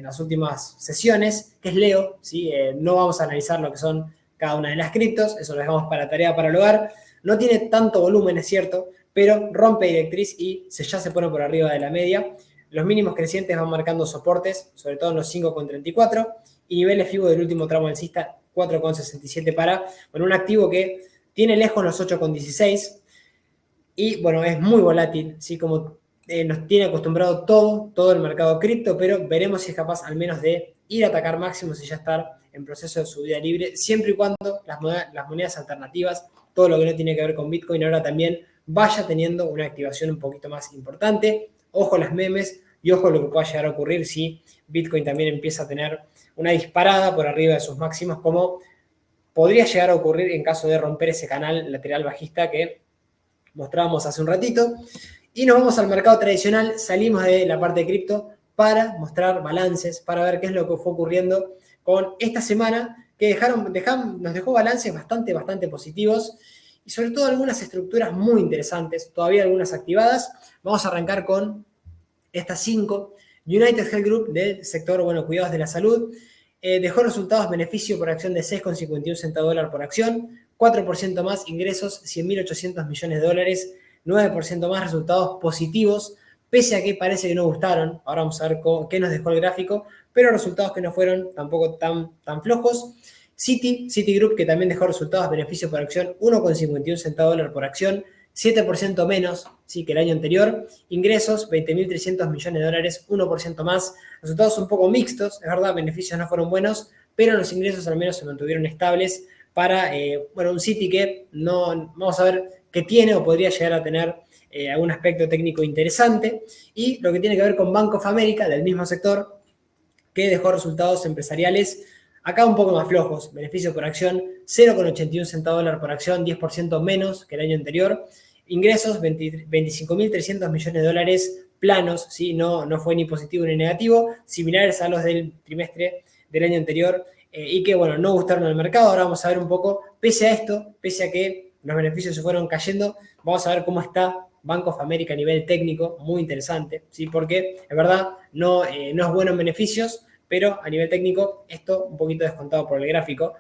las últimas sesiones, que es Leo, ¿sí? No vamos a analizar lo que son cada una de las criptos, eso lo dejamos para tarea para el hogar. No tiene tanto volumen, es cierto, pero rompe directriz y ya se pone por arriba de la media. Los mínimos crecientes van marcando soportes, sobre todo en los 5,34, y niveles FIBO del último tramo alcista 4,67 para, bueno, un activo que tiene lejos los 8,16 y, bueno, es muy volátil, ¿sí? Como nos tiene acostumbrado todo el mercado cripto, pero veremos si es capaz al menos de ir a atacar máximos y ya estar en proceso de subida libre, siempre y cuando las monedas alternativas, todo lo que no tiene que ver con Bitcoin, ahora también vaya teniendo una activación un poquito más importante. Ojo a las memes y ojo a lo que pueda llegar a ocurrir si Bitcoin también empieza a tener una disparada por arriba de sus máximos, como podría llegar a ocurrir en caso de romper ese canal lateral bajista que mostrábamos hace un ratito. Y nos vamos al mercado tradicional, salimos de la parte de cripto para mostrar balances, para ver qué es lo que fue ocurriendo con esta semana, que nos dejó balances bastante positivos y sobre todo algunas estructuras muy interesantes, todavía algunas activadas. Vamos a arrancar con estas 5. United Health Group del sector, bueno, cuidados de la salud, dejó resultados beneficio por acción de 6,51 centavos de dólar por acción, 4% más ingresos, 100.800 millones de dólares, 9% más resultados positivos, pese a que parece que no gustaron. Ahora vamos a ver qué nos dejó el gráfico, pero resultados que no fueron tampoco tan flojos. Citigroup, que también dejó resultados beneficio por acción, 1,51 centavos de dólar por acción, 7% menos, sí, que el año anterior. Ingresos, 20.300 millones de dólares, 1% más. Resultados un poco mixtos, es verdad, beneficios no fueron buenos, pero los ingresos al menos se mantuvieron estables para, un Citi que no, vamos a ver qué tiene o podría llegar a tener algún aspecto técnico interesante. Y lo que tiene que ver con Bank of America, del mismo sector, que dejó resultados empresariales acá un poco más flojos. Beneficio por acción, 0,81 centavos de dólar por acción, 10% menos que el año anterior. Ingresos, 25.300 millones de dólares planos, ¿sí? No fue ni positivo ni negativo, similares a los del trimestre del año anterior, y que, bueno, no gustaron al mercado. Ahora vamos a ver un poco, pese a esto, pese a que los beneficios se fueron cayendo, vamos a ver cómo está Bank of America a nivel técnico, muy interesante, ¿sí? Porque es verdad, no es bueno en beneficios, pero a nivel técnico, esto un poquito descontado por el gráfico.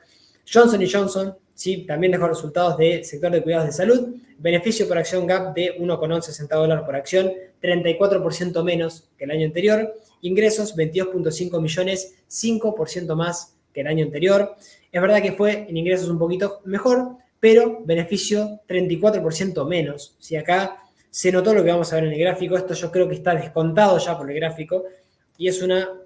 Johnson & Johnson, sí, también dejó resultados del sector de cuidados de salud, beneficio por acción gap de 1,11 centavos de dólar por acción, 34% menos que el año anterior, ingresos 22,5 millones, 5% más que el año anterior. Es verdad que fue en ingresos un poquito mejor, pero beneficio 34% menos. Si acá se notó lo que vamos a ver en el gráfico, esto yo creo que está descontado ya por el gráfico y es al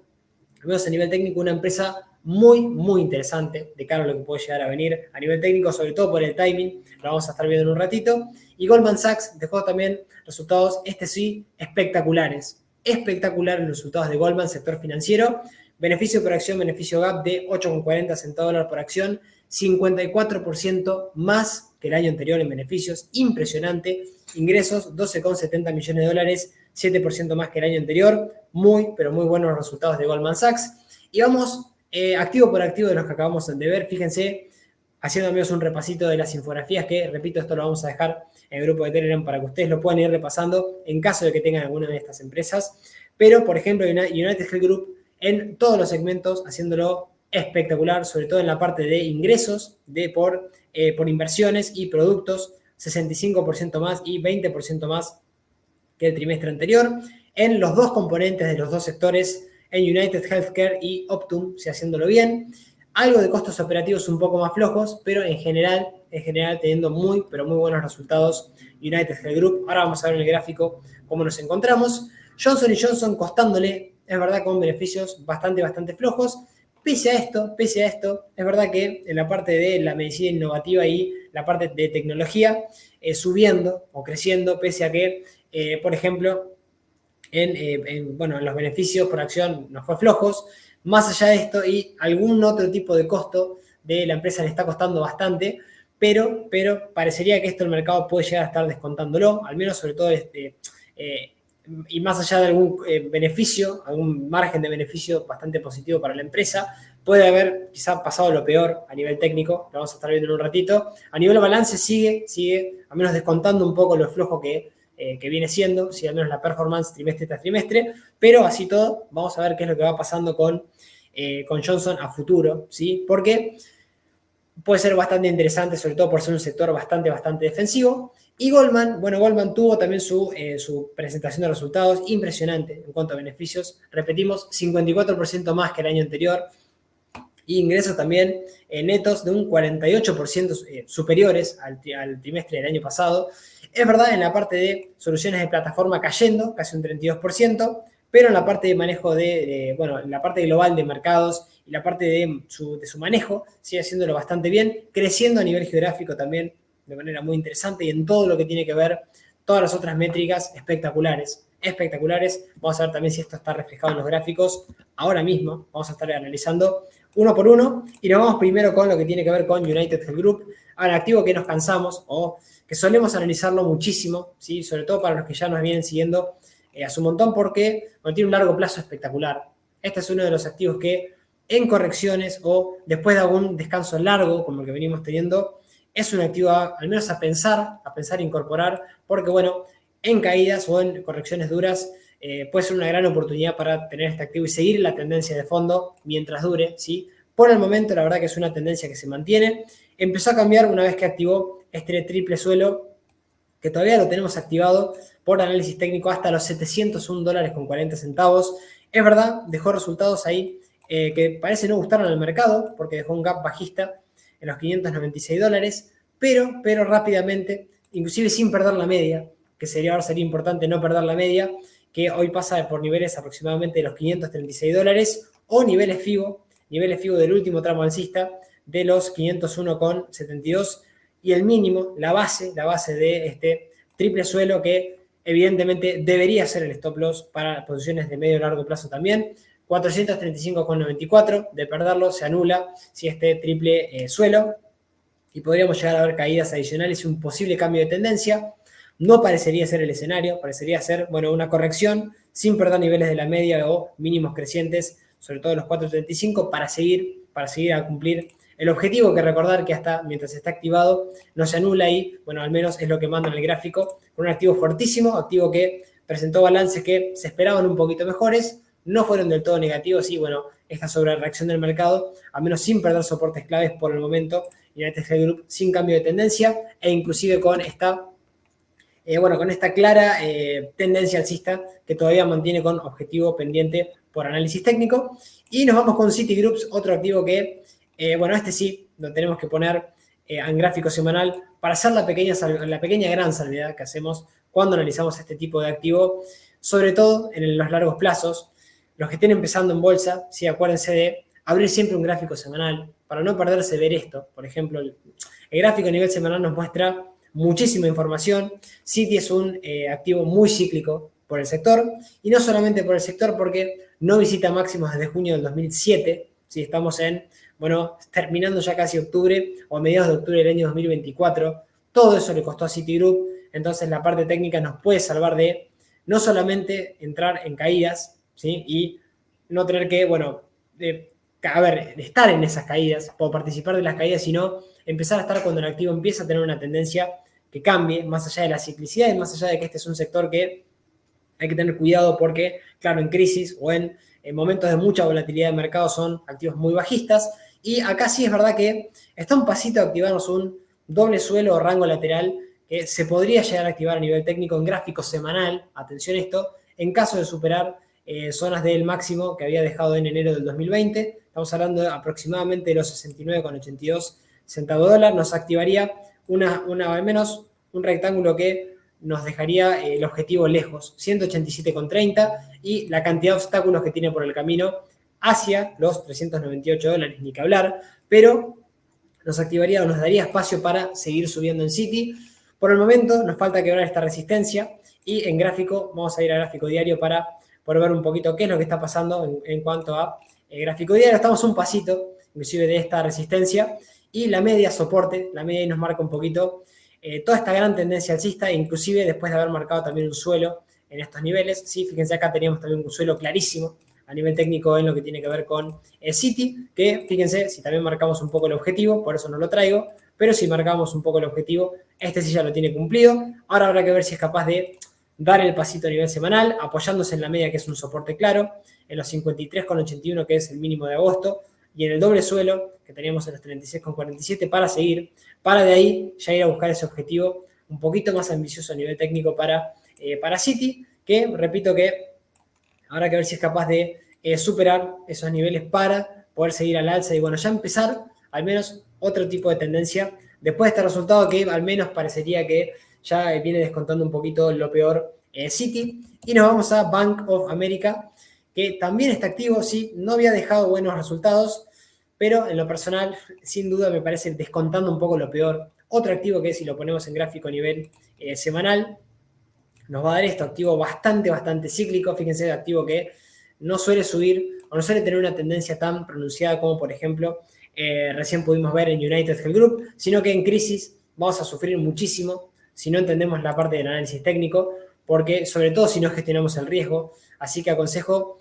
menos a nivel técnico, una empresa muy interesante de cara a lo que puede llegar a venir a nivel técnico, sobre todo por el timing, lo vamos a estar viendo en un ratito. Y Goldman Sachs dejó también resultados, sí, espectaculares los resultados de Goldman, sector financiero, beneficio por acción, beneficio gap de 8,40 centavos de dólar por acción, 54% más que el año anterior en beneficios, impresionante. Ingresos, 12,70 millones de dólares, 7% más que el año anterior. Muy buenos resultados de Goldman Sachs. Y vamos activo por activo de los que acabamos de ver. Fíjense, haciendo amigos un repasito de las infografías, que repito, esto lo vamos a dejar en el grupo de Telegram para que ustedes lo puedan ir repasando en caso de que tengan alguna de estas empresas. Pero, por ejemplo, United Health Group en todos los segmentos, haciéndolo espectacular, sobre todo en la parte de ingresos por inversiones y productos, 65% más y 20% más que el trimestre anterior. En los dos componentes de los dos sectores, en United Healthcare y Optum, haciéndolo bien. Algo de costos operativos un poco más flojos, pero en general teniendo muy buenos resultados United Health Group. Ahora vamos a ver en el gráfico cómo nos encontramos. Johnson & Johnson costándole, es verdad, con beneficios bastante flojos, Pese a esto, es verdad que en la parte de la medicina innovativa y la parte de tecnología, subiendo o creciendo, pese a que, por ejemplo, bueno, en los beneficios por acción nos fue flojos. Más allá de esto y algún otro tipo de costo de la empresa le está costando bastante, pero parecería que esto el mercado puede llegar a estar descontándolo, al menos sobre todo y más allá de algún beneficio, algún margen de beneficio bastante positivo para la empresa, puede haber quizá pasado lo peor a nivel técnico, lo vamos a estar viendo en un ratito. A nivel balance sigue al menos descontando un poco lo flojo que viene siendo, si al menos la performance trimestre tras trimestre, pero así todo, vamos a ver qué es lo que va pasando con Johnson a futuro, ¿sí? Porque puede ser bastante interesante, sobre todo por ser un sector bastante defensivo. Y Goldman, bueno, Goldman tuvo también su presentación de resultados impresionante en cuanto a beneficios. Repetimos, 54% más que el año anterior. Y ingresos también netos de un 48% superiores al trimestre del año pasado. Es verdad, en la parte de soluciones de plataforma cayendo, casi un 32%, pero en la parte de manejo bueno, en la parte global de mercados y la parte de su manejo, sigue haciéndolo bastante bien, creciendo a nivel geográfico también de manera muy interesante y en todo lo que tiene que ver, todas las otras métricas espectaculares. Vamos a ver también si esto está reflejado en los gráficos ahora mismo. Vamos a estar analizando uno por uno y nos vamos primero con lo que tiene que ver con United Health Group, al activo que nos cansamos o que solemos analizarlo muchísimo, ¿sí? Sobre todo para los que ya nos vienen siguiendo a su montón porque bueno, tiene un largo plazo espectacular. Este es uno de los activos que en correcciones o después de algún descanso largo como el que venimos teniendo, es un activo al menos a pensar incorporar, porque bueno, en caídas o en correcciones duras puede ser una gran oportunidad para tener este activo y seguir la tendencia de fondo mientras dure, ¿sí? Por el momento, la verdad que es una tendencia que se mantiene. Empezó a cambiar una vez que activó este triple suelo, que todavía lo tenemos activado por análisis técnico hasta los $701.40. Es verdad, dejó resultados ahí que parece no gustar al mercado, porque dejó un gap bajista en los $596, pero rápidamente, inclusive sin perder la media, que ahora sería importante no perder la media, que hoy pasa por niveles aproximadamente de los $536 o niveles FIBO del último tramo alcista de los 501,72 y el mínimo, la base de este triple suelo que evidentemente debería ser el stop loss para posiciones de medio y largo plazo también. 435,94, de perderlo se anula si este triple suelo y podríamos llegar a ver caídas adicionales y un posible cambio de tendencia. No parecería ser el escenario, parecería ser, bueno, una corrección sin perder niveles de la media o mínimos crecientes, sobre todo los 4.35, para seguir a cumplir el objetivo, que recordar que hasta mientras está activado no se anula y, bueno, al menos es lo que manda en el gráfico, con un activo fuertísimo, activo que presentó balances que se esperaban un poquito mejores, no fueron del todo negativos y, bueno, esta sobrereacción del mercado, al menos sin perder soportes claves por el momento, United Health Group sin cambio de tendencia e inclusive con esta clara tendencia alcista que todavía mantiene con objetivo pendiente por análisis técnico. Y nos vamos con Citigroup, otro activo que, este sí, lo tenemos que poner en gráfico semanal para hacer la pequeña gran salvedad que hacemos cuando analizamos este tipo de activo, sobre todo en los largos plazos. Los que estén empezando en bolsa, sí, acuérdense de abrir siempre un gráfico semanal para no perderse ver esto. Por ejemplo, el gráfico a nivel semanal nos muestra muchísima información. Citi es un activo muy cíclico por el sector, y no solamente por el sector, porque no visita máximos desde junio del 2007, si estamos terminando ya casi octubre o a mediados de octubre del año 2024, todo eso le costó a Citigroup, entonces la parte técnica nos puede salvar de no solamente entrar en caídas, ¿sí? Y no tener que, estar en esas caídas o participar de las caídas, sino empezar a estar cuando el activo empieza a tener una tendencia que cambie, más allá de la ciclicidad y más allá de que este es un sector que hay que tener cuidado porque, claro, en crisis o en momentos de mucha volatilidad de mercado son activos muy bajistas. Y acá sí es verdad que está un pasito de activarnos un doble suelo o rango lateral que se podría llegar a activar a nivel técnico en gráfico semanal, atención a esto, en caso de superar zonas del máximo que había dejado en enero del 2020. Estamos hablando de aproximadamente de los 69,82 centavos dólar. Nos activaría al menos un rectángulo que nos dejaría el objetivo lejos, 187,30, y la cantidad de obstáculos que tiene por el camino hacia los $398, ni que hablar, pero nos activaría o nos daría espacio para seguir subiendo en City. Por el momento nos falta quebrar esta resistencia y en gráfico, vamos a ir a gráfico diario para poder ver un poquito qué es lo que está pasando en cuanto a gráfico diario. Estamos un pasito inclusive de esta resistencia y la media soporte, la media ahí nos marca un poquito toda esta gran tendencia alcista, inclusive después de haber marcado también un suelo en estos niveles. ¿Sí? Fíjense, acá teníamos también un suelo clarísimo a nivel técnico en lo que tiene que ver con City, que fíjense, si también marcamos un poco el objetivo, por eso no lo traigo, pero si marcamos un poco el objetivo, este sí ya lo tiene cumplido. Ahora habrá que ver si es capaz de dar el pasito a nivel semanal, apoyándose en la media, que es un soporte claro, en los 53,81, que es el mínimo de agosto, y en el doble suelo, que teníamos en los 36,47, para seguir, para de ahí ya ir a buscar ese objetivo un poquito más ambicioso a nivel técnico para City, que repito que habrá que ver si es capaz de superar esos niveles para poder seguir al alza y bueno, ya empezar al menos otro tipo de tendencia después de este resultado que al menos parecería que ya viene descontando un poquito lo peor City. Y nos vamos a Bank of America, que también está activo, sí, no había dejado buenos resultados, pero en lo personal, sin duda me parece descontando un poco lo peor. Otro activo que si lo ponemos en gráfico a nivel semanal, nos va a dar esto, activo bastante cíclico. Fíjense, activo que no suele subir o no suele tener una tendencia tan pronunciada como, por ejemplo, recién pudimos ver en United Health Group, sino que en crisis vamos a sufrir muchísimo si no entendemos la parte del análisis técnico, porque sobre todo si no gestionamos el riesgo. Así que aconsejo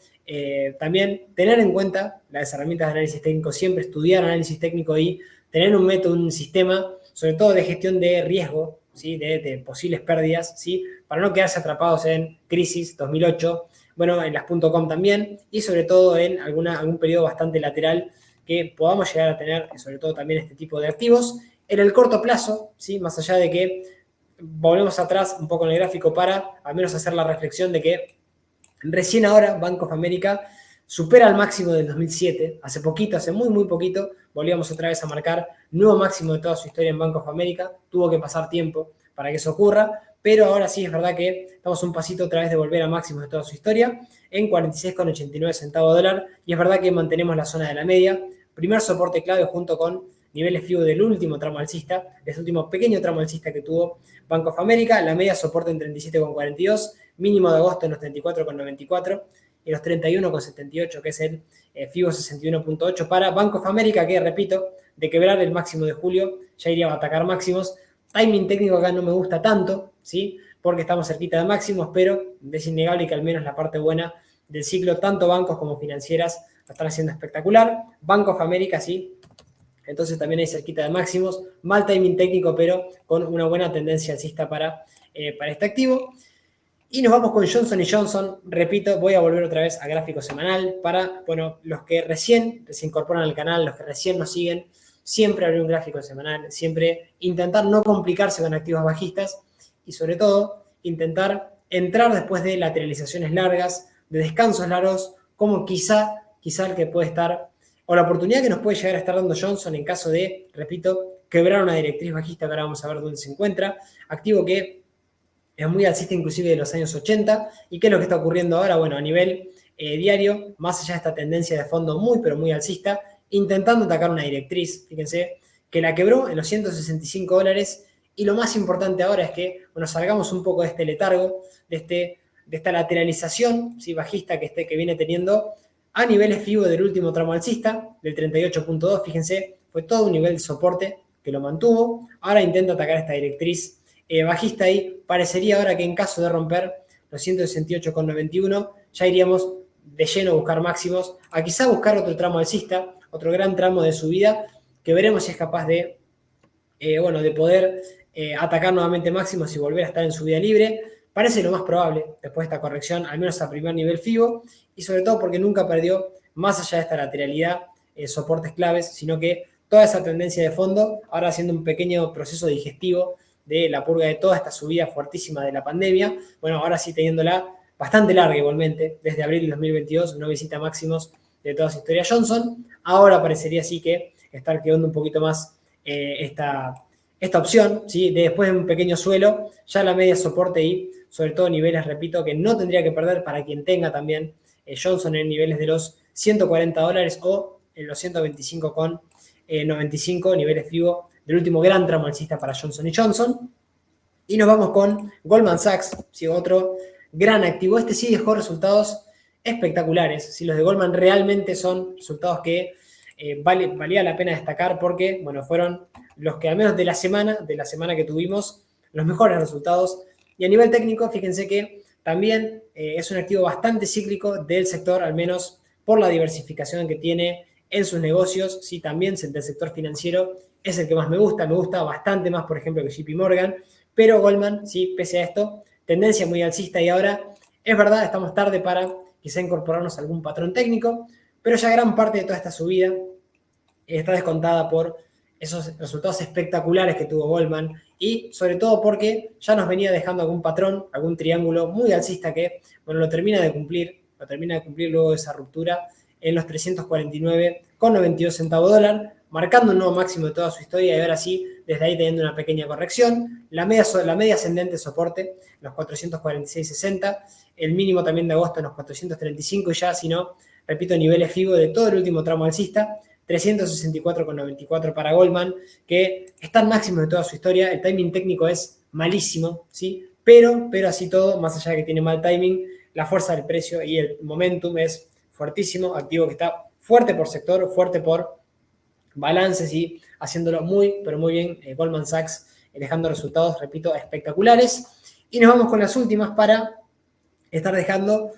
también tener en cuenta las herramientas de análisis técnico, siempre estudiar análisis técnico y tener un método, un sistema, sobre todo de gestión de riesgo, ¿sí? de posibles pérdidas, ¿sí? Para no quedarse atrapados en crisis 2008, bueno, en las .com también, y sobre todo en algún periodo bastante lateral que podamos llegar a tener, sobre todo también este tipo de activos. En el corto plazo, ¿sí? Más allá de que volvemos atrás un poco en el gráfico para al menos hacer la reflexión de que recién ahora Bank of America supera el máximo del 2007, hace poquito, hace muy poquito, volvíamos otra vez a marcar nuevo máximo de toda su historia en Bank of America, tuvo que pasar tiempo para que eso ocurra, pero ahora sí es verdad que estamos un pasito otra vez de volver a máximos de toda su historia, en 46,89 centavos de dólar, y es verdad que mantenemos la zona de la media, primer soporte clave junto con niveles FIBO del último tramo alcista, de ese último pequeño tramo alcista que tuvo Bank of America, la media soporte en 37,42, mínimo de agosto en los 34,94 y los 31,78, que es el FIBO 61,8 para Bank of America, que repito, de quebrar el máximo de julio, ya iría a atacar máximos. Timing técnico acá no me gusta tanto, ¿sí? Porque estamos cerquita de máximos, pero es innegable que al menos la parte buena del ciclo, tanto bancos como financieras, lo están haciendo espectacular. Bank of America, sí, entonces también hay cerquita de máximos, mal timing técnico, pero con una buena tendencia alcista para este activo. Y nos vamos con Johnson & Johnson. Repito, voy a volver otra vez a gráfico semanal para, bueno, los que recién se incorporan al canal, los que recién nos siguen, siempre abrir un gráfico semanal, siempre intentar no complicarse con activos bajistas y sobre todo intentar entrar después de lateralizaciones largas, de descansos largos, como quizá el que puede estar, o la oportunidad que nos puede llegar a estar dando Johnson en caso de, repito, quebrar una directriz bajista, que ahora vamos a ver dónde se encuentra. Activo que es muy alcista inclusive de los años 80. ¿Y qué es lo que está ocurriendo ahora? Bueno, a nivel diario, más allá de esta tendencia de fondo pero muy alcista, intentando atacar una directriz, fíjense, que la quebró en los $165. Y lo más importante ahora es que, bueno, salgamos un poco de este letargo, de esta lateralización, ¿sí? Bajista que viene teniendo a niveles FIBO del último tramo alcista, del 38,2, fíjense, fue todo un nivel de soporte que lo mantuvo. Ahora intenta atacar esta directriz bajista ahí. Parecería ahora que en caso de romper los 168,91, ya iríamos de lleno a buscar máximos, a quizá buscar otro tramo alcista, otro gran tramo de subida, que veremos si es capaz de poder atacar nuevamente máximos y volver a estar en subida libre. Parece lo más probable después de esta corrección, al menos a primer nivel FIBO, y sobre todo porque nunca perdió, más allá de esta lateralidad, soportes claves, sino que toda esa tendencia de fondo, ahora haciendo un pequeño proceso digestivo de la purga de toda esta subida fuertísima de la pandemia, bueno, ahora sí teniéndola bastante larga igualmente, desde abril de 2022, no visita máximos de toda su historia Johnson. Ahora parecería así que estar quedando un poquito más esta opción, ¿sí? Después de un pequeño suelo, ya la media soporte y sobre todo niveles, repito, que no tendría que perder para quien tenga también Johnson en niveles de los $140 o en los 125,95 niveles FIBO del último gran tramo alcista para Johnson & Johnson. Y nos vamos con Goldman Sachs, ¿sí? Otro gran activo. Este sí dejó resultados espectaculares. ¿Sí? Los de Goldman realmente son resultados que valía la pena destacar porque, bueno, fueron los que al menos de la semana que tuvimos, los mejores resultados. Y a nivel técnico, fíjense que también es un activo bastante cíclico del sector, al menos por la diversificación que tiene en sus negocios. Sí, también del sector financiero es el que más me gusta bastante más, por ejemplo, que JP Morgan, pero Goldman, sí, pese a esto, tendencia muy alcista y ahora, es verdad, estamos tarde para quizá incorporarnos a algún patrón técnico, pero ya gran parte de toda esta subida está descontada por esos resultados espectaculares que tuvo Goldman y sobre todo porque ya nos venía dejando algún patrón, algún triángulo muy alcista que, bueno, lo termina de cumplir luego de esa ruptura en los 349,92 centavos dólar, marcando un nuevo máximo de toda su historia y ahora sí, desde ahí teniendo una pequeña corrección. La media ascendente soporte, los 446,60, el mínimo también de agosto en los 435 y ya, si no, repito, niveles FIBO de todo el último tramo alcista, 364,94 para Goldman, que están máximos de toda su historia. El timing técnico es malísimo, ¿sí? Pero así todo, más allá de que tiene mal timing, la fuerza del precio y el momentum es fuertísimo, activo que está fuerte por sector, fuerte por balances y haciéndolo muy, pero muy bien Goldman Sachs, dejando resultados, repito, espectaculares. Y nos vamos con las últimas para estar dejando,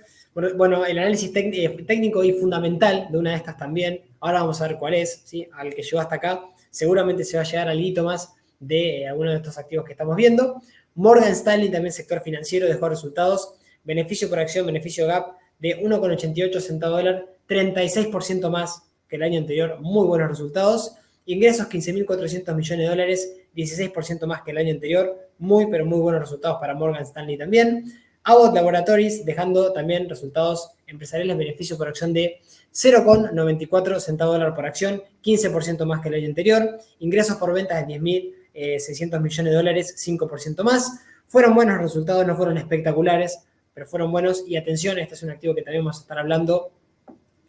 bueno, el análisis técnico y fundamental de una de estas también. Ahora vamos a ver cuál es, ¿sí? Al que llegó hasta acá, seguramente se va a llegar algo más de algunos de estos activos que estamos viendo. Morgan Stanley, también sector financiero, dejó resultados, beneficio por acción, beneficio gap de 1,88 centavos dólar, 36% más que el año anterior, muy buenos resultados. Ingresos 15.400 millones de dólares, 16% más que el año anterior, muy, pero muy buenos resultados para Morgan Stanley también. Abbott Laboratories dejando también resultados empresariales, beneficio por acción de 0,94 centavos dólar por acción, 15% más que el año anterior. Ingresos por ventas de 10.600 millones de dólares, 5% más. Fueron buenos resultados, no fueron espectaculares, pero fueron buenos. Y atención, este es un activo que también vamos a estar hablando,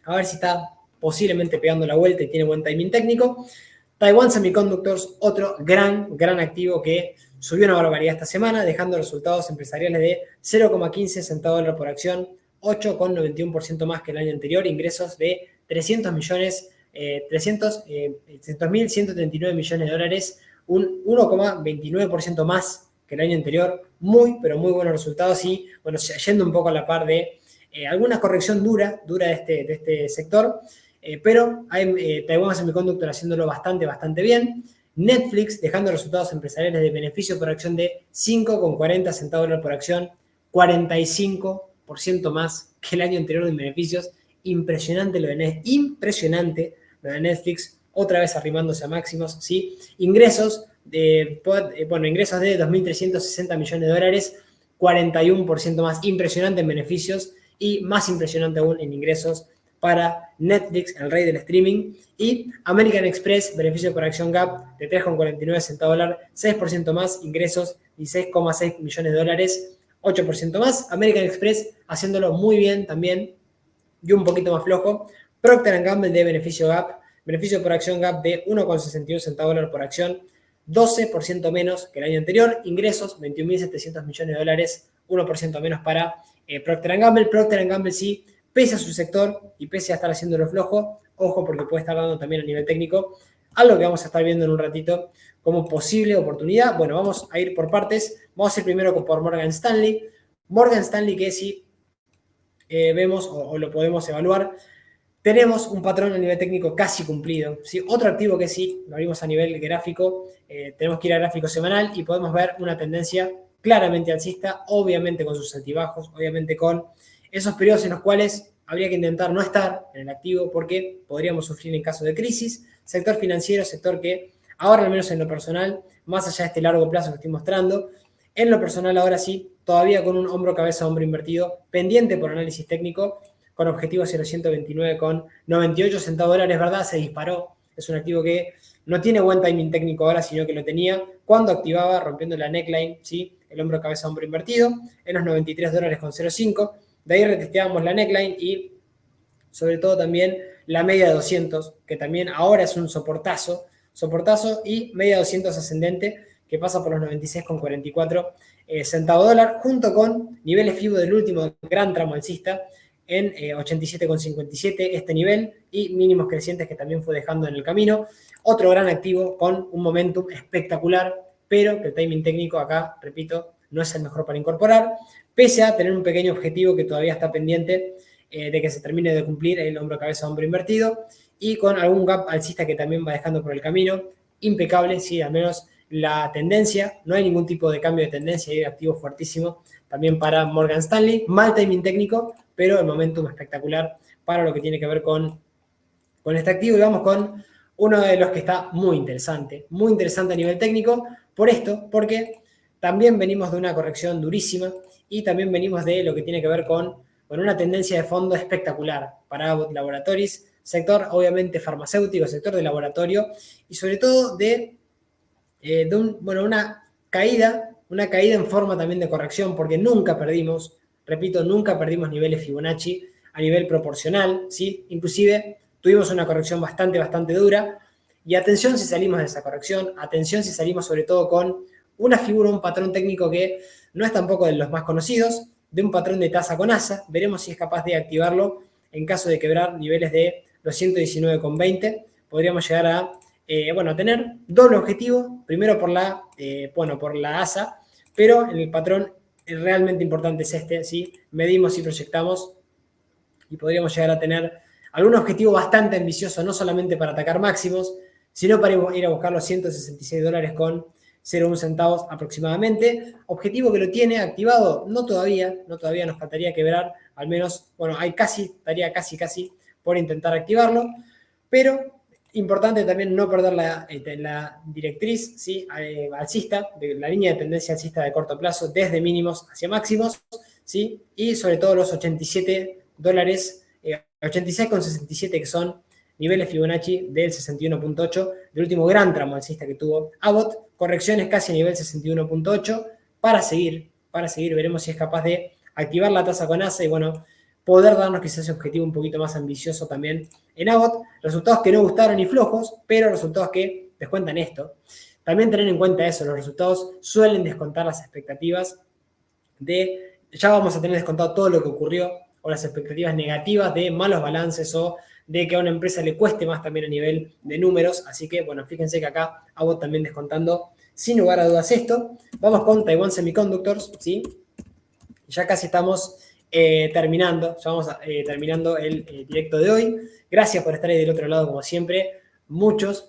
a ver si está posiblemente pegando la vuelta y tiene buen timing técnico. Taiwan Semiconductors, otro gran activo que subió una barbaridad esta semana, dejando resultados empresariales de 0,15 centavos dólar por acción, 8,91% más que el año anterior, ingresos de 300.139 millones de dólares, un 1,29% más que el año anterior, muy, pero muy buenos resultados y, bueno, yendo un poco a la par de alguna corrección dura de este sector, pero hay Taiwan Semiconductor haciéndolo bastante bien. Netflix dejando resultados empresariales de beneficio por acción de 5,40 centavos dólar por acción, 45% más que el año anterior en beneficios. Impresionante lo de Netflix, otra vez arrimándose a máximos, ¿sí? Ingresos de 2.360 millones de dólares, 41% más, impresionante en beneficios y más impresionante aún en ingresos para Netflix, el rey del streaming, y American Express, beneficio por acción gap de 3,49 centavos dólar, 6% más, ingresos 16,6 millones de dólares, 8% más. American Express haciéndolo muy bien también y un poquito más flojo. Procter & Gamble de beneficio por acción gap de 1,61 centavos dólar por acción, 12% menos que el año anterior, ingresos 21.700 millones de dólares, 1% menos para Procter & Gamble. Procter & Gamble sí, pese a su sector y pese a estar haciéndolo flojo, ojo porque puede estar dando también a nivel técnico, algo que vamos a estar viendo en un ratito como posible oportunidad. Bueno, vamos a ir por partes. Vamos a ir primero por Morgan Stanley. Morgan Stanley que si vemos o lo podemos evaluar, tenemos un patrón a nivel técnico casi cumplido, ¿sí? Otro activo que sí, lo vimos a nivel gráfico, tenemos que ir a gráfico semanal y podemos ver una tendencia claramente alcista, obviamente con sus altibajos, obviamente con esos periodos en los cuales habría que intentar no estar en el activo porque podríamos sufrir en caso de crisis. Sector financiero, sector que ahora al menos en lo personal, más allá de este largo plazo que estoy mostrando, en lo personal ahora sí, todavía con un hombro cabeza hombro invertido, pendiente por análisis técnico, con objetivo 0,129,98 centavos dólares, ¿verdad? Se disparó. Es un activo que no tiene buen timing técnico ahora, sino que lo tenía cuando activaba, rompiendo la neckline, ¿sí? El hombro cabeza hombro invertido, en los $93,05. De ahí retesteábamos la neckline y sobre todo también la media de 200, que también ahora es un soportazo, y media de 200 ascendente, que pasa por los 96,44 centavos dólar, junto con niveles FIBO del último gran tramo alcista en 87,57 este nivel y mínimos crecientes que también fue dejando en el camino. Otro gran activo con un momentum espectacular, pero que el timing técnico acá, repito, no es el mejor para incorporar, pese a tener un pequeño objetivo que todavía está pendiente de que se termine de cumplir el hombro cabeza hombro invertido y con algún gap alcista que también va dejando por el camino. Impecable, sí, al menos la tendencia, no hay ningún tipo de cambio de tendencia, hay activo fuertísimo también para Morgan Stanley, mal timing técnico, pero el momentum espectacular para lo que tiene que ver con este activo. Y vamos con uno de los que está muy interesante a nivel técnico, porque también venimos de una corrección durísima y también venimos de lo que tiene que ver con una tendencia de fondo espectacular para Abbott Laboratories, sector obviamente farmacéutico, sector de laboratorio y sobre todo de una caída en forma también de corrección, porque nunca perdimos, repito, nunca perdimos niveles Fibonacci a nivel proporcional, ¿sí? Inclusive tuvimos una corrección bastante dura, y atención si salimos de esa corrección, atención si salimos sobre todo con una figura, un patrón técnico que no es tampoco de los más conocidos, de un patrón de tasa con asa, veremos si es capaz de activarlo en caso de quebrar niveles de los 119,20, podríamos llegar a tener doble objetivo, primero por la ASA, pero el patrón realmente importante es este, ¿sí? Medimos y proyectamos y podríamos llegar a tener algún objetivo bastante ambicioso, no solamente para atacar máximos, sino para ir a buscar los $166 con 0,1 centavos aproximadamente. Objetivo que lo tiene activado, no todavía nos faltaría quebrar, al menos, estaría casi por intentar activarlo, pero importante también no perder la directriz, ¿sí? Alcista, de la línea de tendencia alcista de corto plazo, desde mínimos hacia máximos, ¿sí? Y sobre todo los $87, 86,67, que son niveles Fibonacci del 61,8, del último gran tramo alcista que tuvo Abbott, correcciones casi a nivel 61,8, para seguir, veremos si es capaz de activar la tasa con ASA y poder darnos quizás ese objetivo un poquito más ambicioso también en Abbott. Resultados que no gustaron y flojos, pero resultados que descuentan esto. También tener en cuenta eso, los resultados suelen descontar las expectativas ya vamos a tener descontado todo lo que ocurrió, o las expectativas negativas de malos balances o de que a una empresa le cueste más también a nivel de números. Así que, fíjense que acá Abbott también descontando sin lugar a dudas esto. Vamos con Taiwan Semiconductors, ¿sí? Ya casi estamos terminando el directo de hoy. Gracias por estar ahí del otro lado, como siempre. Muchos,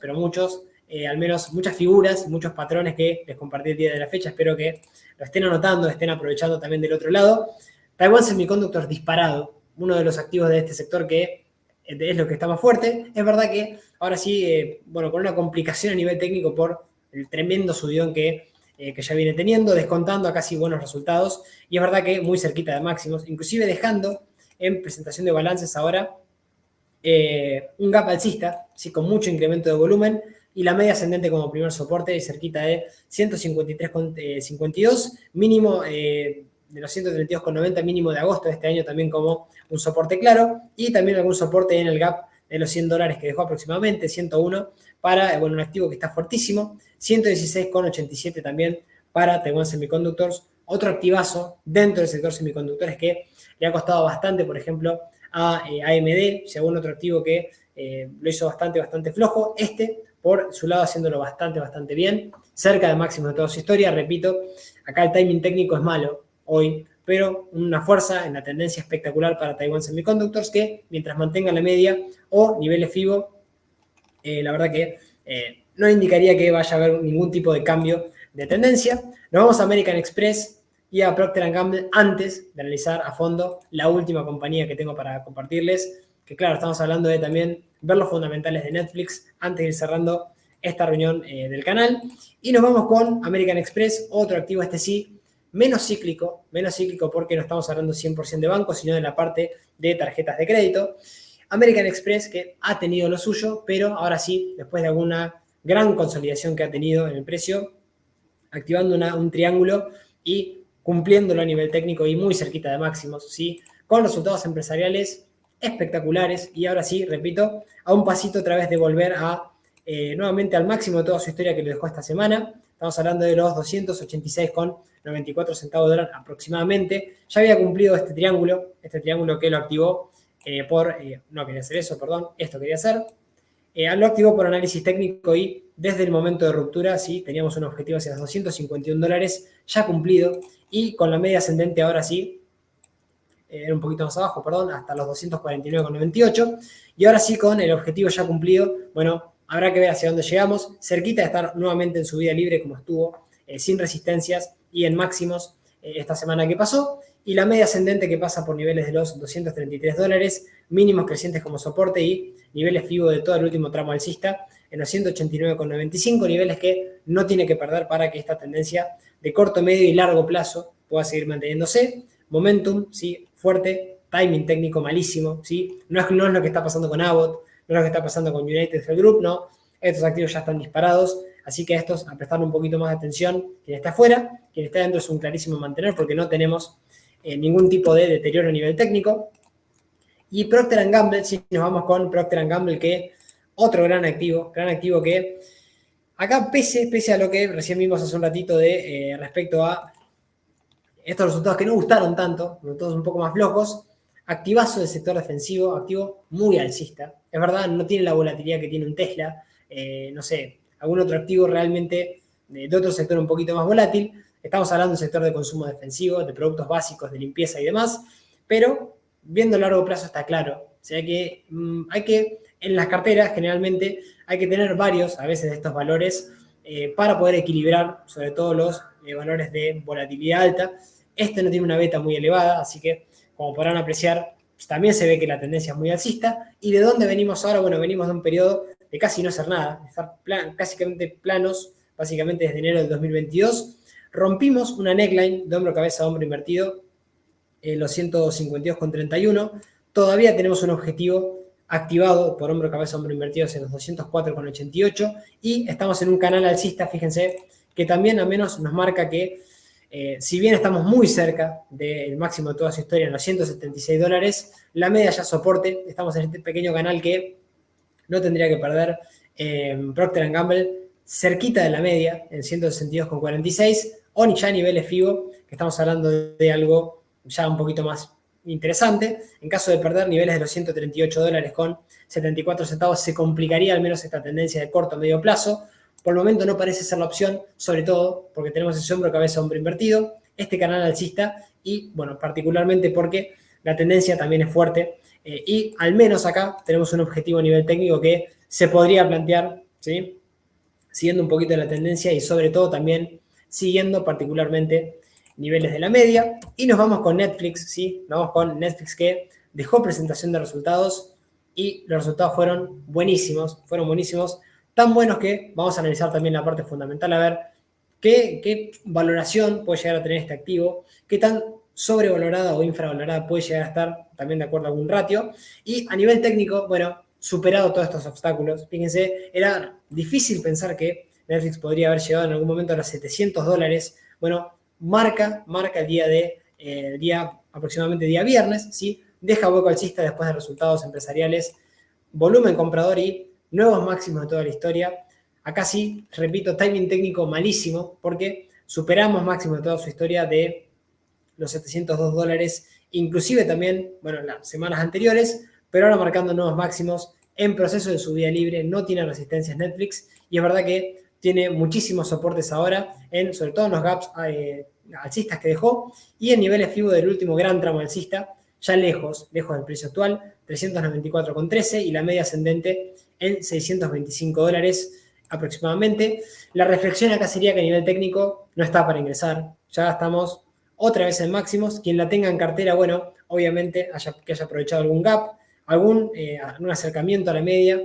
al menos muchas figuras, muchos patrones que les compartí el día de la fecha. Espero que lo estén anotando, estén aprovechando también del otro lado. Taiwan Semiconductors disparado, uno de los activos de este sector que es lo que está más fuerte. Es verdad que ahora sí, con una complicación a nivel técnico por el tremendo subidón que ya viene teniendo, descontando a casi buenos resultados, y es verdad que muy cerquita de máximos, inclusive dejando en presentación de balances ahora un gap alcista, ¿sí? Con mucho incremento de volumen, y la media ascendente como primer soporte cerquita de 153,52, mínimo de los 132,90, mínimo de agosto de este año también como un soporte claro, y también algún soporte en el gap de los $100 que dejó aproximadamente, 101, para un activo que está fuertísimo, 116,87 también para Taiwan Semiconductors, otro activazo dentro del sector semiconductores que le ha costado bastante, por ejemplo, a AMD, según otro activo que lo hizo bastante flojo, por su lado haciéndolo bastante bien, cerca de máximo de toda su historia. Repito, acá el timing técnico es malo hoy, pero una fuerza en la tendencia espectacular para Taiwan Semiconductors, que mientras mantenga la media o niveles FIBO, la verdad que no indicaría que vaya a haber ningún tipo de cambio de tendencia. Nos vamos a American Express y a Procter & Gamble antes de analizar a fondo la última compañía que tengo para compartirles, que claro, estamos hablando de también ver los fundamentales de Netflix antes de ir cerrando esta reunión del canal. Y nos vamos con American Express, otro activo sí, menos cíclico porque no estamos hablando 100% de bancos, sino de la parte de tarjetas de crédito. American Express, que ha tenido lo suyo, pero ahora sí, después de alguna gran consolidación que ha tenido en el precio, activando un triángulo y cumpliéndolo a nivel técnico y muy cerquita de máximos, ¿sí? Con resultados empresariales espectaculares y ahora sí, repito, a un pasito otra vez de volver a nuevamente al máximo de toda su historia que le dejó esta semana. Estamos hablando de los 286,94 centavos de dólar aproximadamente. Ya había cumplido este triángulo que lo activó no quería hacer eso, perdón, esto quería hacer. Lo activó por análisis técnico y desde el momento de ruptura, sí, teníamos un objetivo hacia los 251 dólares ya cumplido y con la media ascendente ahora sí, era un poquito más abajo, perdón, hasta los 249,98 y ahora sí con el objetivo ya cumplido, bueno, habrá que ver hacia dónde llegamos, cerquita de estar nuevamente en subida libre como estuvo, sin resistencias y en máximos esta semana que pasó, y la media ascendente que pasa por niveles de los 233 dólares, mínimos crecientes como soporte y niveles FIBO de todo el último tramo alcista en los 189,95, niveles que no tiene que perder para que esta tendencia de corto, medio y largo plazo pueda seguir manteniéndose. Momentum, sí, fuerte, timing técnico malísimo, ¿sí? No es lo que está pasando con Abbott, no es lo que está pasando con United Health Group, no. Estos activos ya están disparados, así que a estos a prestarle un poquito más de atención. Quien está afuera, quien está dentro es un clarísimo mantener porque no tenemos ningún tipo de deterioro a nivel técnico. Y Procter & Gamble, si nos vamos con Procter & Gamble, que otro gran activo que acá pese a lo que recién vimos hace un ratito de respecto a estos resultados que no gustaron tanto, resultados un poco más flojos, activazo del sector defensivo, activo muy alcista. Es verdad, no tiene la volatilidad que tiene un Tesla, no sé, algún otro activo realmente de otro sector un poquito más volátil. Estamos hablando de un sector de consumo defensivo, de productos básicos, de limpieza y demás, pero viendo a largo plazo está claro. O sea que hay que, en las carteras generalmente, hay que tener varios, a veces, de estos valores para poder equilibrar, sobre todo los valores de volatilidad alta. Este no tiene una beta muy elevada, así que, como podrán apreciar, pues, también se ve que la tendencia es muy alcista. ¿Y de dónde venimos ahora? Bueno, venimos de un periodo de casi no hacer nada, de estar básicamente planos, básicamente desde enero del 2022. Rompimos una neckline de hombro, cabeza, hombro invertido, los 152,31. Todavía tenemos un objetivo activado por hombro, cabeza, hombro invertidos en los 204,88 y estamos en un canal alcista, fíjense, que también al menos nos marca que si bien estamos muy cerca del máximo de toda su historia en los 176 dólares, la media ya soporte, estamos en este pequeño canal que no tendría que perder Procter & Gamble cerquita de la media en 162,46 o ya a niveles FIBO, que estamos hablando de algo ya un poquito más interesante. En caso de perder niveles de los 138 dólares con 74 centavos, se complicaría al menos esta tendencia de corto o medio plazo. Por el momento no parece ser la opción, sobre todo porque tenemos ese hombro, cabeza, hombro invertido, este canal alcista y, bueno, particularmente porque la tendencia también es fuerte y al menos acá tenemos un objetivo a nivel técnico que se podría plantear, ¿sí? Siguiendo un poquito la tendencia y sobre todo también siguiendo particularmente niveles de la media. Y nos vamos con Netflix, ¿sí? Nos vamos con Netflix que dejó presentación de resultados y los resultados fueron buenísimos, tan buenos que vamos a analizar también la parte fundamental, a ver qué valoración puede llegar a tener este activo, qué tan sobrevalorada o infravalorada puede llegar a estar, también de acuerdo a algún ratio. Y a nivel técnico, bueno, superado todos estos obstáculos. Fíjense, era difícil pensar que Netflix podría haber llegado en algún momento a los 700 dólares. Bueno, marca el día aproximadamente día viernes, ¿sí? Deja hueco alcista después de resultados empresariales, volumen comprador y nuevos máximos de toda la historia. Acá sí, repito, timing técnico malísimo porque superamos máximos de toda su historia de los 702 dólares, inclusive también, bueno, las semanas anteriores, pero ahora marcando nuevos máximos en proceso de subida libre, no tiene resistencias Netflix y es verdad que tiene muchísimos soportes ahora, sobre todo en los gaps alcistas que dejó y en niveles FIBO del último gran tramo alcista, ya lejos del precio actual, 394,13 y la media ascendente en 625 dólares aproximadamente. La reflexión acá sería que a nivel técnico no está para ingresar, ya estamos otra vez en máximos. Quien la tenga en cartera, bueno, obviamente que haya aprovechado algún gap, algún acercamiento a la media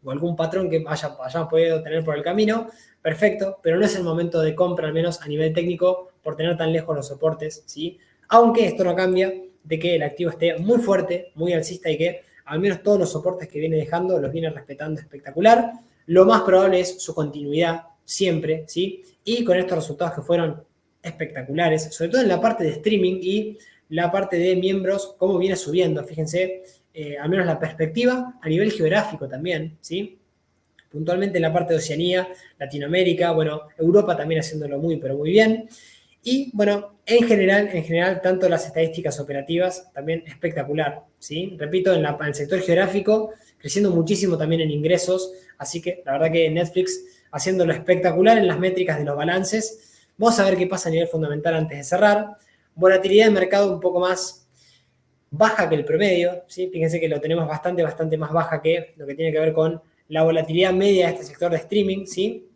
o algún patrón que hayamos podido tener por el camino, perfecto, pero no es el momento de compra, al menos a nivel técnico, por tener tan lejos los soportes, ¿sí? Aunque esto no cambia de que el activo esté muy fuerte, muy alcista y que al menos todos los soportes que viene dejando los viene respetando espectacular. Lo más probable es su continuidad siempre, ¿sí? Y con estos resultados que fueron espectaculares, sobre todo en la parte de streaming y la parte de miembros, cómo viene subiendo. Fíjense, al menos la perspectiva a nivel geográfico también, ¿sí? Puntualmente en la parte de Oceanía, Latinoamérica, bueno, Europa también haciéndolo muy, pero muy bien. Y bueno, en general, tanto las estadísticas operativas, también espectacular, ¿sí? Repito, en el sector geográfico, creciendo muchísimo también en ingresos, así que la verdad que Netflix haciéndolo espectacular en las métricas de los balances. Vamos a ver qué pasa a nivel fundamental antes de cerrar. Volatilidad de mercado un poco más baja que el promedio, ¿sí? Fíjense que lo tenemos bastante más baja que lo que tiene que ver con la volatilidad media de este sector de streaming, ¿sí?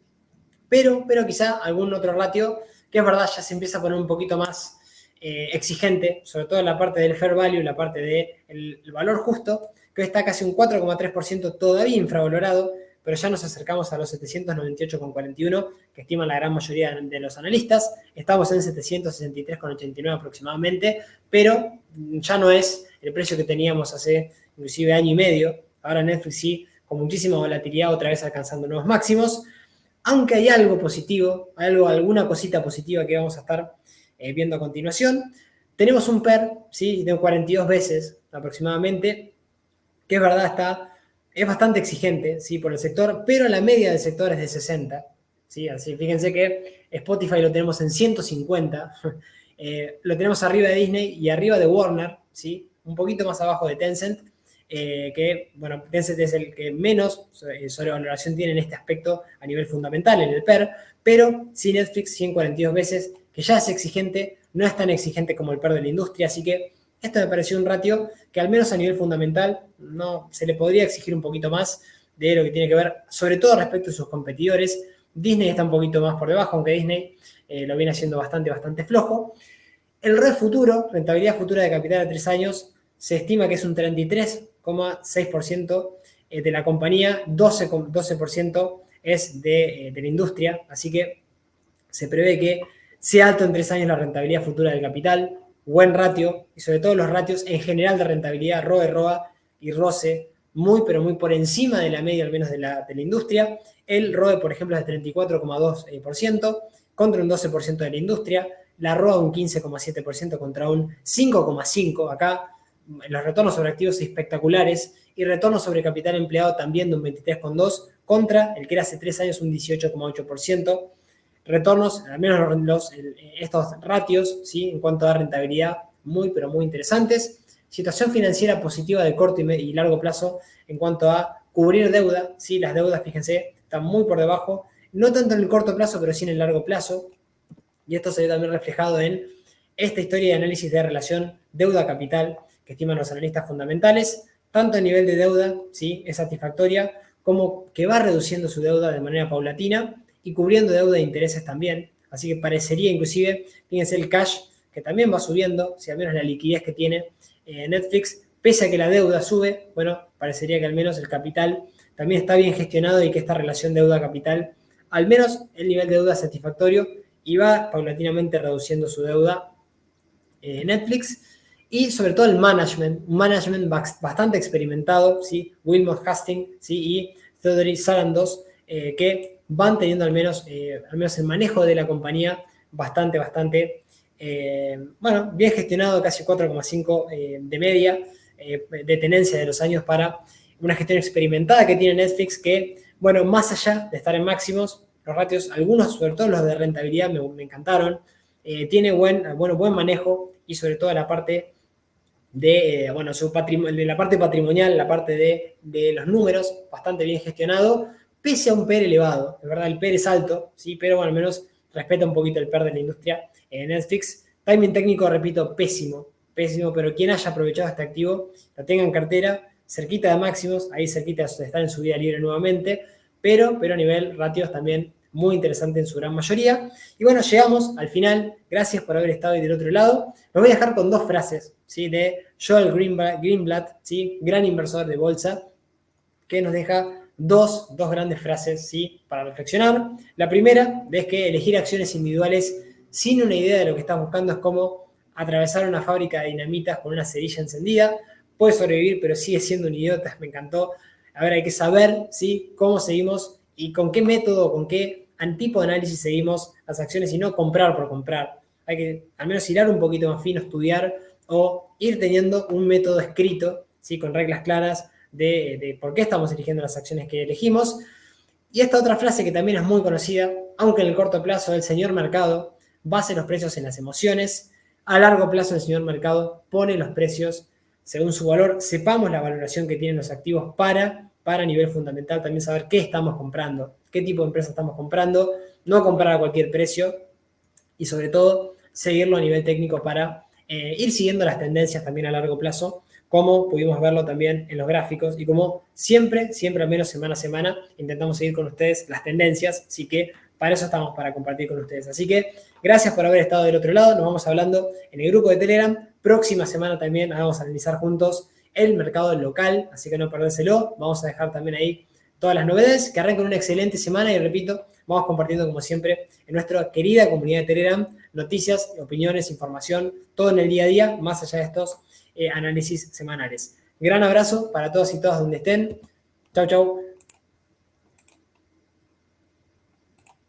Pero quizá algún otro ratio que es verdad ya se empieza a poner un poquito más exigente, sobre todo en la parte del fair value, la parte del valor justo, que está casi un 4,3% todavía infravalorado, pero ya nos acercamos a los 798,41 que estiman la gran mayoría de los analistas. Estamos en 763,89 aproximadamente, pero ya no es el precio que teníamos hace inclusive año y medio. Ahora Netflix sí, con muchísima volatilidad, otra vez alcanzando nuevos máximos. Aunque hay algo positivo, alguna cosita positiva que vamos a estar viendo a continuación. Tenemos un PER, ¿sí? De 42 veces aproximadamente, que es verdad es bastante exigente, ¿sí? Por el sector, pero la media del sector es de 60, ¿sí? Así, fíjense que Spotify lo tenemos en 150, lo tenemos arriba de Disney y arriba de Warner, ¿sí? Un poquito más abajo de Tencent, que, bueno, Tencent es el que menos sobrevaloración tiene en este aspecto a nivel fundamental, en el PER, pero sí Netflix 142 veces, que ya es exigente, no es tan exigente como el PER de la industria, así que esto me pareció un ratio que al menos a nivel fundamental no se le podría exigir un poquito más de lo que tiene que ver, sobre todo respecto a sus competidores. Disney está un poquito más por debajo, aunque Disney lo viene haciendo bastante flojo. El ROE futuro, rentabilidad futura de capital a 3 años, se estima que es un 33,6% de la compañía, 12% es de la industria, así que se prevé que sea alto en 3 años la rentabilidad futura del capital, buen ratio y sobre todo los ratios en general de rentabilidad, ROE, ROA y ROCE, muy pero muy por encima de la media al menos de la industria. El ROE, por ejemplo, es de 34,2% contra un 12% de la industria, la ROA un 15,7% contra un 5,5%. Acá los retornos sobre activos espectaculares y retornos sobre capital empleado también de un 23,2% contra el que era hace 3 años un 18,8%. Retornos, al menos estos ratios, ¿sí? En cuanto a rentabilidad, muy pero muy interesantes. Situación financiera positiva de corto y largo plazo en cuanto a cubrir deuda, ¿sí? Las deudas, fíjense, están muy por debajo, no tanto en el corto plazo, pero sí en el largo plazo. Y esto se ve también reflejado en esta historia de análisis de relación deuda-capital que estiman los analistas fundamentales. Tanto a nivel de deuda, ¿sí? Es satisfactoria, como que va reduciendo su deuda de manera paulatina y cubriendo deuda de intereses también. Así que parecería inclusive, fíjense el cash, que también va subiendo, si al menos la liquidez que tiene Netflix, pese a que la deuda sube, bueno, parecería que al menos el capital también está bien gestionado y que esta relación deuda-capital, al menos el nivel de deuda es satisfactorio y va paulatinamente reduciendo su deuda Netflix. Y sobre todo el management, un management bastante experimentado, ¿sí? Wilmot Hastings, ¿sí? Y Theodore Sarandos, que van teniendo al menos el manejo de la compañía bastante, bueno, bien gestionado, casi 4,5 de media de tenencia de los años para una gestión experimentada que tiene Netflix que, bueno, más allá de estar en máximos, los ratios, algunos, sobre todo los de rentabilidad, me encantaron. Tiene buen manejo y sobre todo la parte de, de la parte patrimonial, la parte de los números, bastante bien gestionado, pese a un PER elevado. De verdad, el PER es alto, ¿sí? Pero bueno, al menos respeta un poquito el PER de la industria en Netflix. Timing técnico, repito, pésimo, pero quien haya aprovechado este activo, lo tenga en cartera, cerquita de máximos, ahí cerquita de estar en subida libre nuevamente, pero a nivel ratios también muy interesante en su gran mayoría. Y bueno, llegamos al final. Gracias por haber estado ahí del otro lado. Los voy a dejar con dos frases, ¿sí? De Joel Greenblatt, ¿sí? Gran inversor de bolsa, que nos deja dos grandes frases, ¿sí? Para reflexionar. La primera es que elegir acciones individuales sin una idea de lo que estás buscando es como atravesar una fábrica de dinamitas con una cerilla encendida. Puede sobrevivir, pero sigue siendo un idiota. Me encantó. A ver, hay que saber, ¿sí? Cómo seguimos y con qué método, con qué tipo de análisis seguimos las acciones y no comprar por comprar. Hay que al menos hilar un poquito más fino, estudiar o ir teniendo un método escrito ¿sí? Con reglas claras de por qué estamos eligiendo las acciones que elegimos. Y esta otra frase que también es muy conocida, aunque en el corto plazo el señor mercado base los precios en las emociones, a largo plazo el señor mercado pone los precios según su valor. Sepamos la valoración que tienen los activos para a nivel fundamental también saber qué estamos comprando, qué tipo de empresa estamos comprando, no comprar a cualquier precio y sobre todo seguirlo a nivel técnico para ir siguiendo las tendencias también a largo plazo, como pudimos verlo también en los gráficos y como siempre, al menos semana a semana, intentamos seguir con ustedes las tendencias, así que para eso estamos, para compartir con ustedes. Así que gracias por haber estado del otro lado, nos vamos hablando en el grupo de Telegram. Próxima semana también vamos a analizar juntos el mercado local, así que no perdérselo. Vamos a dejar también ahí todas las novedades, que arranquen una excelente semana y repito, vamos compartiendo como siempre en nuestra querida comunidad de Telegram noticias, opiniones, información, todo en el día a día, más allá de estos análisis semanales. Gran abrazo para todos y todas donde estén. Chau, chau.